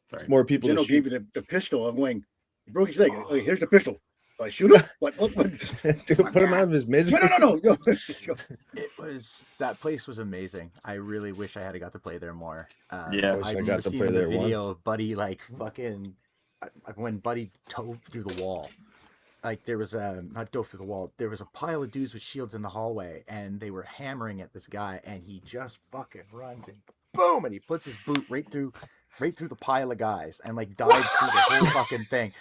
Sorry. More people to General shoot. gave you the pistol, I'm going, he broke his leg. Okay, here's the pistol. I shoot him? What? Dude, put him out of his misery. No. It was that place was amazing. I really wish I had got to play there more. Yeah. I wish I remember got to seeing play the there video once. of Buddy like fucking when Buddy dove through the wall. Like there was not dove through the wall. There was a pile of dudes with shields in the hallway, and they were hammering at this guy, and he just fucking runs and boom, and he puts his boot right through the pile of guys, and like dives through the whole fucking thing.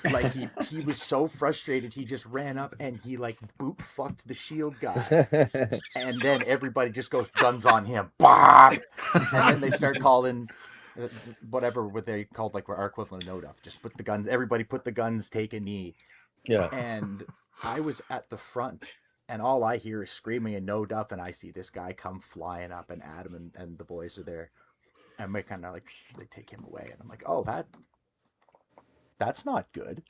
Like he was so frustrated, he just ran up and he like boot fucked the shield guy, and then everybody just goes guns on him, Bob! And then they start calling whatever what they called like our equivalent of no duff. Just put the guns. Everybody put the guns. Take a knee. Yeah. And I was at the front, and all I hear is screaming and no duff, and I see this guy come flying up, and Adam and the boys are there, and we kind of like they take him away, and I'm like, oh that's not good.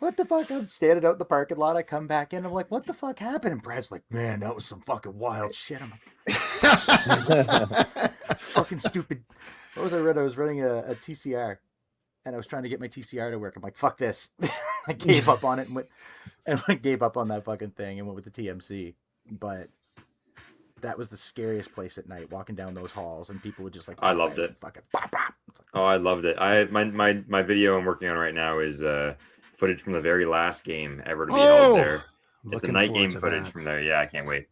What the fuck? I'm standing out in the parking lot. I come back in. I'm like, what the fuck happened? And Brad's like, man, that was some fucking wild shit. I'm like, fucking stupid. What was I running? I was running a TCR, and I was trying to get my TCR to work. I'm like, fuck this. I gave up on it and gave up on that fucking thing and went with the TMC. But that was the scariest place at night, walking down those halls, and people would just like. I loved it. Fucking bop, bop. Oh, I loved it. My video I'm working on right now is footage from the very last game ever to be held there. It's a looking night forward game to footage that. from there. Yeah, I can't wait.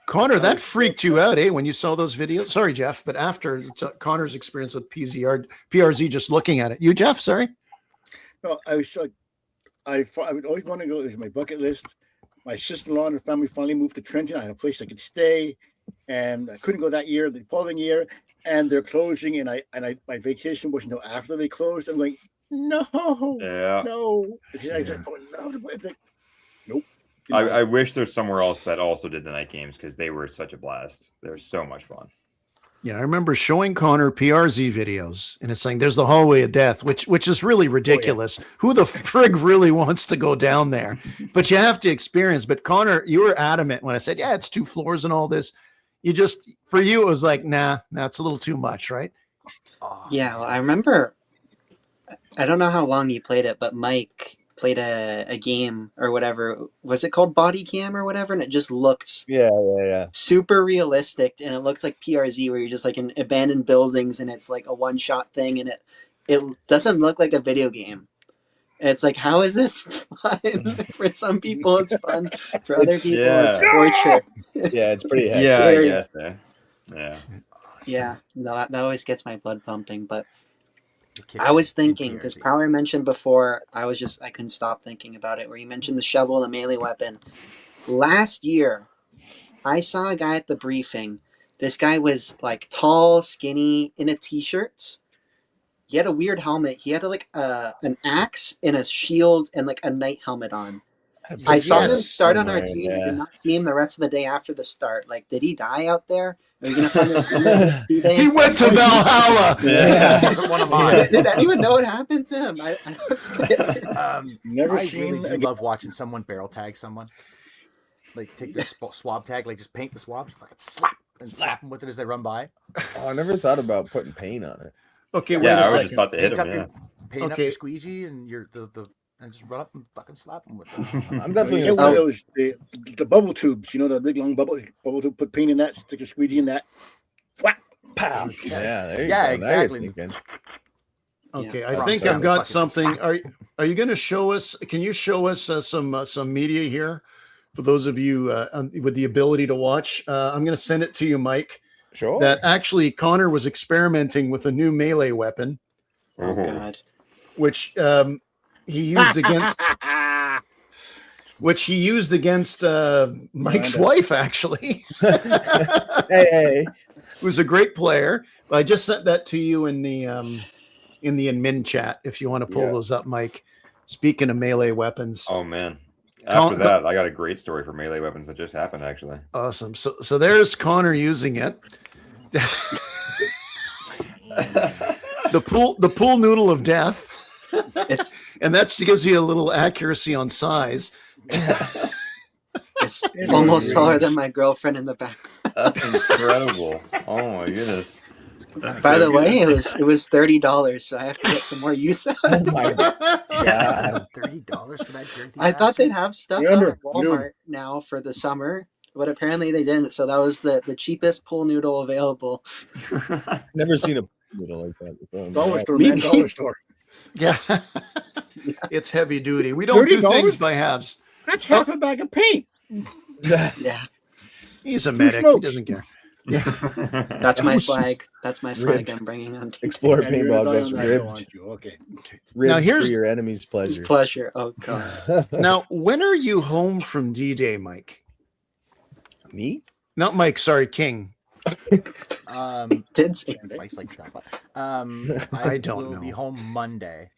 Connor, that freaked you out, eh? When you saw those videos. Sorry, Jeff, but after Connor's experience with PRZ, just looking at it. You, Jeff? Sorry. No, I was like, I would always want to go. It was my bucket list. My sister-in-law and her family finally moved to Trenton. I had a place I could stay, and I couldn't go that year. The following year, and they're closing, and my vacation wasn't until after they closed. I'm like, no, Yeah. no. And I was like, oh no, it's like, nope. I wish there's somewhere else that also did the night games because they were such a blast. They're so much fun. Yeah, I remember showing Connor PRZ videos, and it's saying there's the hallway of death, which is really ridiculous. Who the frig really wants to go down there? But you have to experience. But Connor, you were adamant when I said, yeah, it's 2 floors and all this. For you, it was like, nah, that's a little too much, right? Yeah, well, I remember, I don't know how long you played it, but Mike played a game or whatever. Was it called Body Cam or whatever? And it just looked super realistic, and it looks like PRZ where you're just like in abandoned buildings and it's like a one-shot thing, and it doesn't look like a video game. And it's like, how is this fun? For some people it's fun, for other people it's torture. Yeah, it's pretty heavy. Yeah, I guess. Yeah, no, that always gets my blood pumping. But I was thinking, because Prowler mentioned before, I couldn't stop thinking about it, where you mentioned the shovel and the melee weapon. Last year, I saw a guy at the briefing. This guy was like tall, skinny, in a t-shirt. He had a weird helmet. He had like an axe and a shield and like a knight helmet on. I saw him start on our team. I did not see him the rest of the day after the start. Like, did he die out there? Are you gonna find him? He went to Valhalla. That wasn't one of mine. Did anyone know what happened to him? I really love watching someone barrel tag someone. Like, take their swab tag, like just paint the swabs, fucking slap them with it as they run by. Oh, I never thought about putting paint on it. Okay, I was just about to hit him. Paint up your squeegee and and just run up and fucking slap them with it. I'm definitely get one of those the bubble tubes. You know, the big long bubble tube. Put paint in that. Stick your squeegee in that. Flap, pow. Yeah, there you yeah, go. exactly. Okay, I think I've got something. Are you going to show us? Can you show us some media here for those of you with the ability to watch? I'm going to send it to you, Mike. Sure. That actually Connor was experimenting with a new melee weapon. Oh God. Which he used against. Which he used against Mike's wife, actually. Hey, who's a great player. I just sent that to you in the admin chat if you want to pull those up, Mike. Speaking of melee weapons. Oh man. After that, I got a great story for melee weapons that just happened, actually. Awesome. So there's Connor using it. the pool noodle of death. And that gives you a little accuracy on size. It's almost taller than my girlfriend in the back. That's incredible. Oh my goodness. By the way, it was $30, so I have to get some more use out of it. Oh my God. $30 for that girthy I thought they'd have stuff out at Walmart now for the summer, but apparently they didn't. So that was the cheapest pool noodle available. Never seen a pool noodle like that before. Dollar store, man. Dollar store. Yeah. It's heavy duty. We don't do things by halves. That's half a bag of paint. Yeah. He's a medic. He doesn't care. Yeah. That's my flag. That's my flag I'm bringing on. Explore paintball goes ribbed. Okay. Ribbed now here's for your enemy's pleasure. Pleasure. Oh God. Now, when are you home from D-Day, Mike? Me? Not Mike. Sorry, King. I don't know. Be home Monday.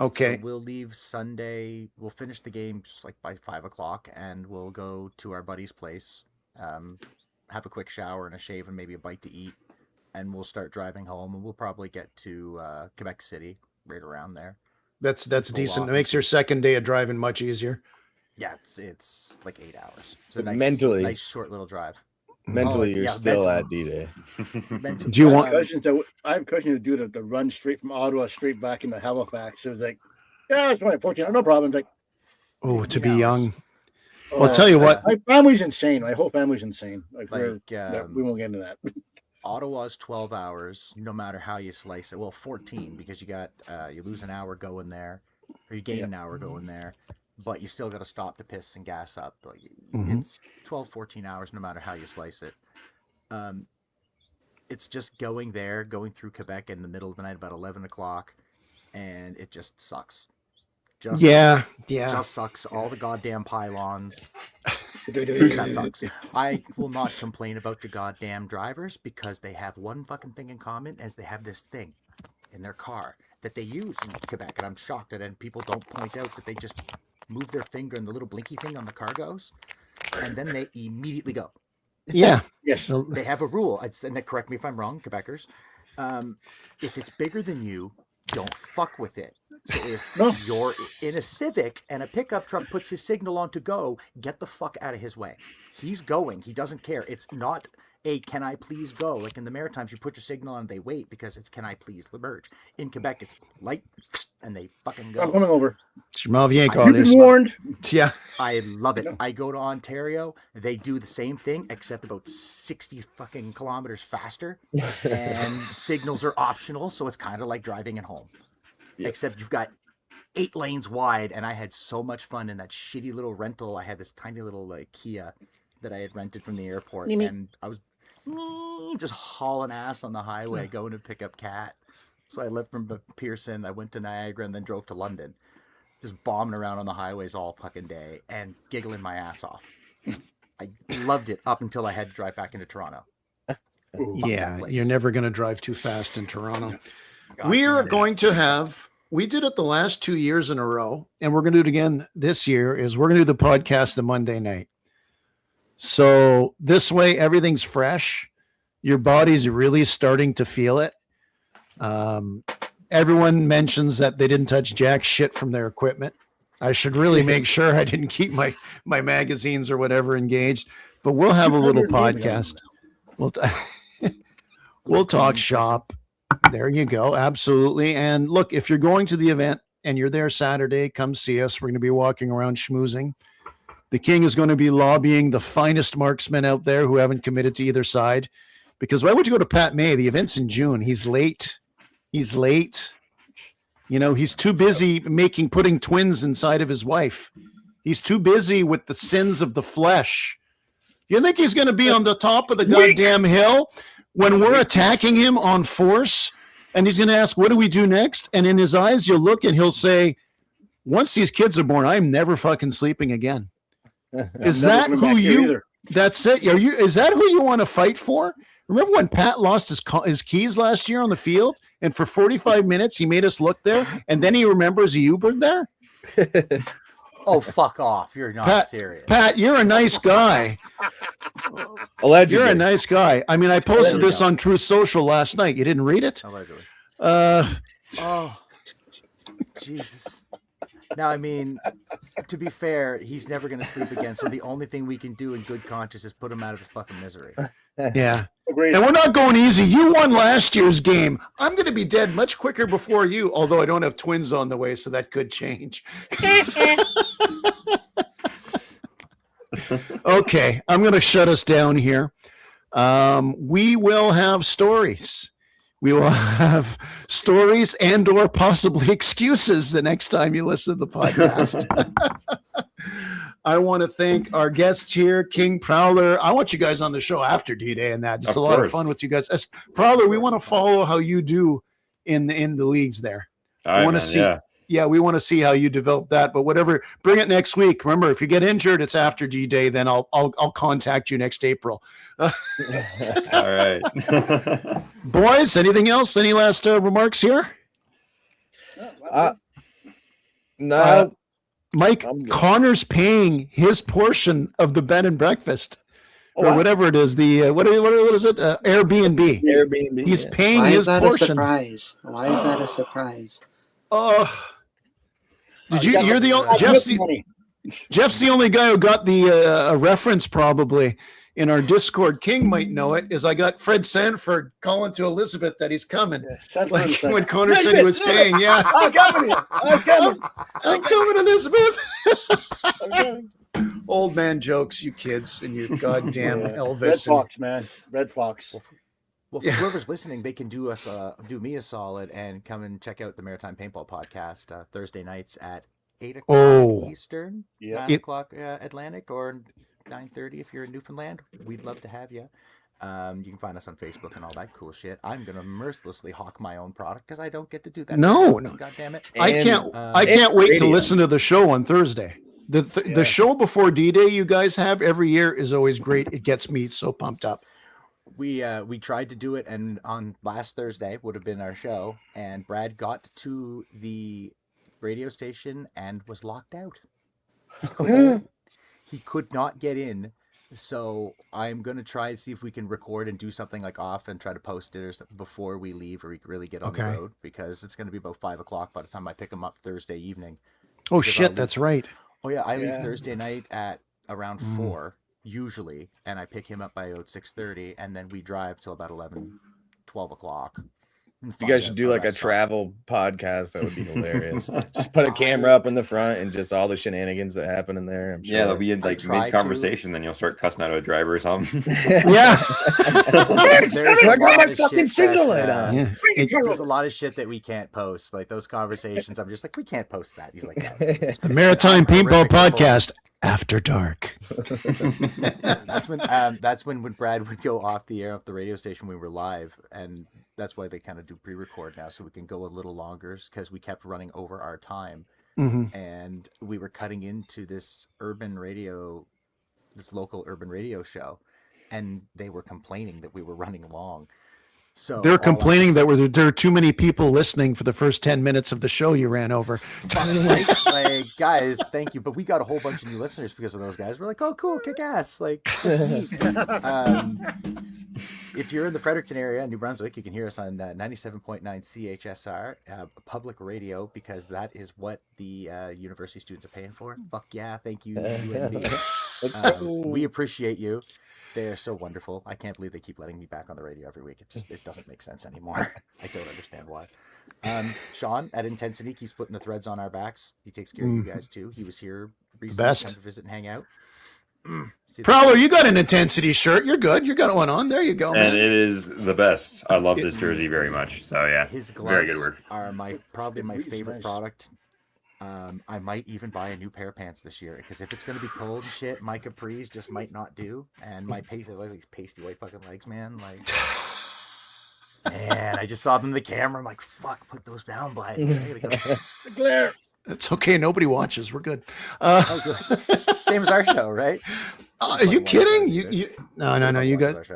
Okay. So we'll leave Sunday. We'll finish the game just like by 5:00, and we'll go to our buddy's place. Have a quick shower and a shave and maybe a bite to eat, and we'll start driving home, and we'll probably get to Quebec City right around there. That's decent. It makes your second day of driving much easier. Yeah, it's like 8 hours. It's So a nice short little drive. Mentally, you're still at D-Day. Do you want? I have cousins who do the run straight from Ottawa straight back into Halifax. So it's like, yeah, it's 14. No problem. It's like, oh, to be young. Well, I'll tell you what. My family's insane. My whole family's insane. We won't get into that. Ottawa's 12 hours, no matter how you slice it. Well, 14 because you got you lose an hour going there, or you gain an hour going there, but you still got to stop to piss and gas up. Like, it's 12, 14 hours, no matter how you slice it. It's just going there, going through Quebec in the middle of the night, about 11 o'clock, and it just sucks. Just sucks. All the goddamn pylons. That sucks. I will not complain about your goddamn drivers because they have one fucking thing in common, as they have this thing in their car that they use in Quebec, and I'm shocked that people don't point out that they just move their finger and the little blinky thing on the car goes, and then they immediately go. Yeah. Yes. They have a rule. And correct me if I'm wrong, Quebecers. If it's bigger than you, don't fuck with it. So if you're in a Civic and a pickup truck puts his signal on to go, get the fuck out of his way. He's going. He doesn't care. It's not a "can I please go?" Like in the Maritimes, you put your signal on and they wait because it's "can I please merge?" In Quebec, it's light and they fucking go. I'm coming over. You've been warned. Yeah. I love it. I go to Ontario. They do the same thing, except about 60 fucking kilometers faster. And signals are optional, so it's kind of like driving at home. Yep. Except you've got 8 lanes wide, and I had so much fun in that shitty little rental. I had this tiny little Kia that I had rented from the airport, and I was just hauling ass on the highway going to pick up Kat. So I left from Pearson, I went to Niagara, and then drove to London. Just bombing around on the highways all fucking day and giggling my ass off. I loved it up until I had to drive back into Toronto. Yeah, you're never going to drive too fast in Toronto. We are going to have, we did it the last 2 years in a row, and we're going to do it again this year, is we're going to do the podcast the Monday night. So this way, everything's fresh. Your body's really starting to feel it. Everyone mentions that they didn't touch jack shit from their equipment. I should really make sure I didn't keep my magazines or whatever engaged, but we'll have a little podcast. We'll talk shop. There you go. Absolutely. And look, if you're going to the event and you're there Saturday, come see us. We're going to be walking around schmoozing. The King is going to be lobbying the finest marksmen out there who haven't committed to either side. Because why would you go to Pat May? The event's in June. He's late. You know, he's too busy putting twins inside of his wife. He's too busy with the sins of the flesh. You think he's going to be on the top of the goddamn hill when we're attacking him on force? And he's going to ask, what do we do next? And in his eyes, you'll look and he'll say, once these kids are born, I'm never fucking sleeping again. Is that who you, that's it. Is that who you want to fight for? Remember when Pat lost his keys last year on the field, and for 45 minutes he made us look there, and then he remembers he Ubered there? Oh, fuck off. You're not serious. Pat, you're a nice guy. Allegedly. You're a nice guy. I mean, I posted this on Truth Social last night. You didn't read it? Allegedly. Oh, Jesus. Now, I mean, to be fair, he's never going to sleep again. So the only thing we can do in good conscience is put him out of his fucking misery. Yeah. Agreed. And we're not going easy. You won last year's game. I'm going to be dead much quicker before you, although I don't have twins on the way, so that could change. Okay, I'm going to shut us down here. We will have stories. We will have stories and or possibly excuses the next time you listen to the podcast. I want to thank our guests here, King Prowler. I want you guys on the show after D-Day and that. Just a lot of fun with you guys. Prowler, we want to follow how you do in the leagues there. I want to see. Yeah, we want to see how you develop that. But whatever, bring it next week. Remember, if you get injured, it's after D-Day. Then I'll contact you next April. All right, boys. Anything else? Any last remarks here? No. Mike, Connor's paying his portion of the bed and breakfast, or whatever it is. The what is it? Airbnb. Airbnb. He's paying Why his is that portion. A surprise? Why is that a surprise? You're the only Jeff's the only guy who got the a reference probably in our Discord. King might know it. Is I got Fred Sanford calling to Elizabeth that he's coming. Like when Connor said he was paying. Yeah, I'm coming. I'm coming, Elizabeth. Old man jokes, you kids, and your goddamn Elvis. Red Fox, man. Red Fox. Well, for whoever's listening, they can do me a solid and come and check out the Maritime Paintball Podcast Thursday nights at 8 o'clock Eastern, 9 o'clock Atlantic, or 9:30 if you're in Newfoundland. We'd love to have you. You can find us on Facebook and all that cool shit. I'm gonna mercilessly hawk my own product because I don't get to do that. No. God damn it! I can't wait to listen to the show on Thursday. The show before D-Day you guys have every year is always great. It gets me so pumped up. We tried to do it, and on last Thursday would have been our show, and Brad got to the radio station and was locked out. He could not get in. So I'm going to try and see if we can record and do something like off and try to post it or something before we leave or we really get on the road, because it's going to be about 5 o'clock by the time I pick him up Thursday evening. Oh, shit, that's right. Oh, yeah, I leave Thursday night at around 4 usually, and I pick him up by about 6:30, and then we drive till about 11, 12 o'clock. You guys should do like a travel podcast. That would be hilarious. Just put a camera up in the front and just all the shenanigans that happen in there. I'm sure. Yeah, they'll be in like mid-conversation, then you'll start cussing out a driver or something. Yeah. I got my fucking signal light on. Yeah. There's a lot of shit that we can't post. Like those conversations, I'm just like, we can't post that. He's like, no. The Maritime Paintball Podcast After Dark. That's when Brad would go off the air off the radio station when we were live, and that's why they kind of do pre-record now, so we can go a little longer, because we kept running over our time. And we were cutting into this local urban radio show, and they were complaining that we were running long. So they're complaining that there are too many people listening for the first 10 minutes of the show you ran over. like, guys, thank you, but we got a whole bunch of new listeners because of those guys. We're like, oh, cool, kick ass, like, that's neat. If you're in the Fredericton area, New Brunswick, you can hear us on 97.9 CHSR, public radio, because that is what the university students are paying for. Fuck yeah, thank you, UNB. We appreciate you. They're so wonderful. I can't believe they keep letting me back on the radio every week. It doesn't make sense anymore. I don't understand why. Sean at Intensity keeps putting the threads on our backs. He takes care of you guys too. He was here recently to visit and hang out. Prowler, you got an Intensity shirt. You're good. You got one on. There you go, man. And it is the best. I love this jersey very much. So yeah, his gloves very good work. Are probably my favorite product. I might even buy a new pair of pants this year, because if it's going to be cold and shit, my capris just might not do. And my pasty white fucking legs, man. Like, man, I just saw them in the camera. I'm like, fuck, put those down, Blythe. The glare. It's okay. Nobody watches. We're good. Same as our show, right? Are you kidding? No. You got.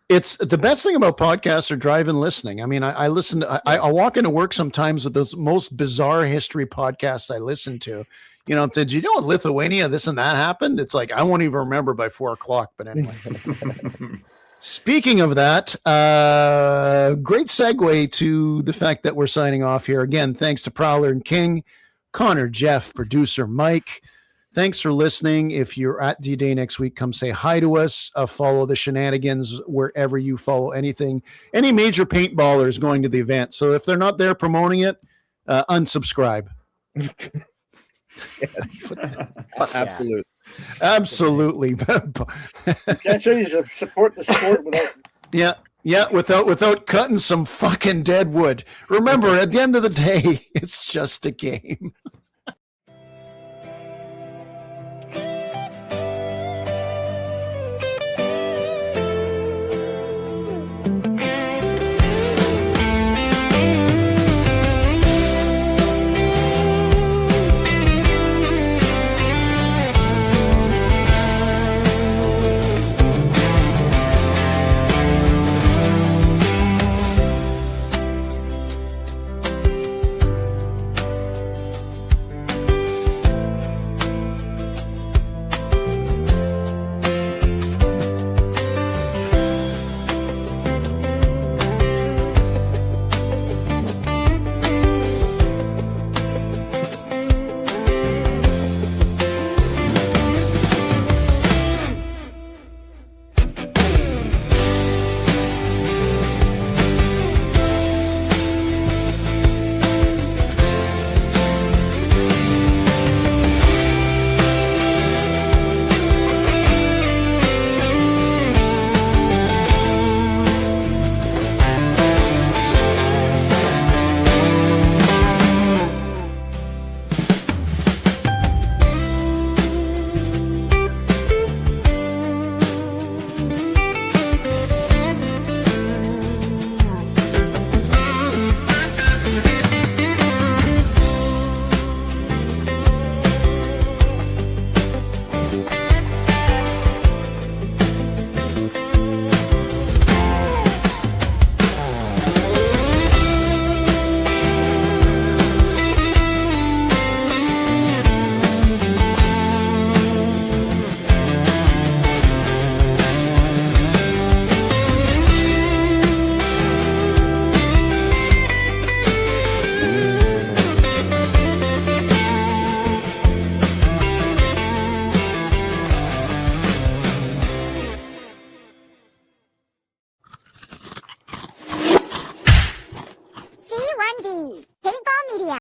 It's the best thing about podcasts are driving listening. I mean, I listen to, I walk into work sometimes with those most bizarre history podcasts I listen to. You know, did you know in Lithuania this and that happened? It's like I won't even remember by 4 o'clock. But anyway, speaking of that, great segue to the fact that we're signing off here again. Thanks to Prowler and King, Connor, Jeff, producer Mike. Thanks for listening. If you're at D-Day next week, come say hi to us. Follow the shenanigans wherever you follow anything. Any major paintballer is going to the event. So if they're not there promoting it, unsubscribe. Yes. Absolutely. Absolutely. Can't show you to support the sport without... Yeah, without cutting some fucking dead wood. Remember, at the end of the day, it's just a game.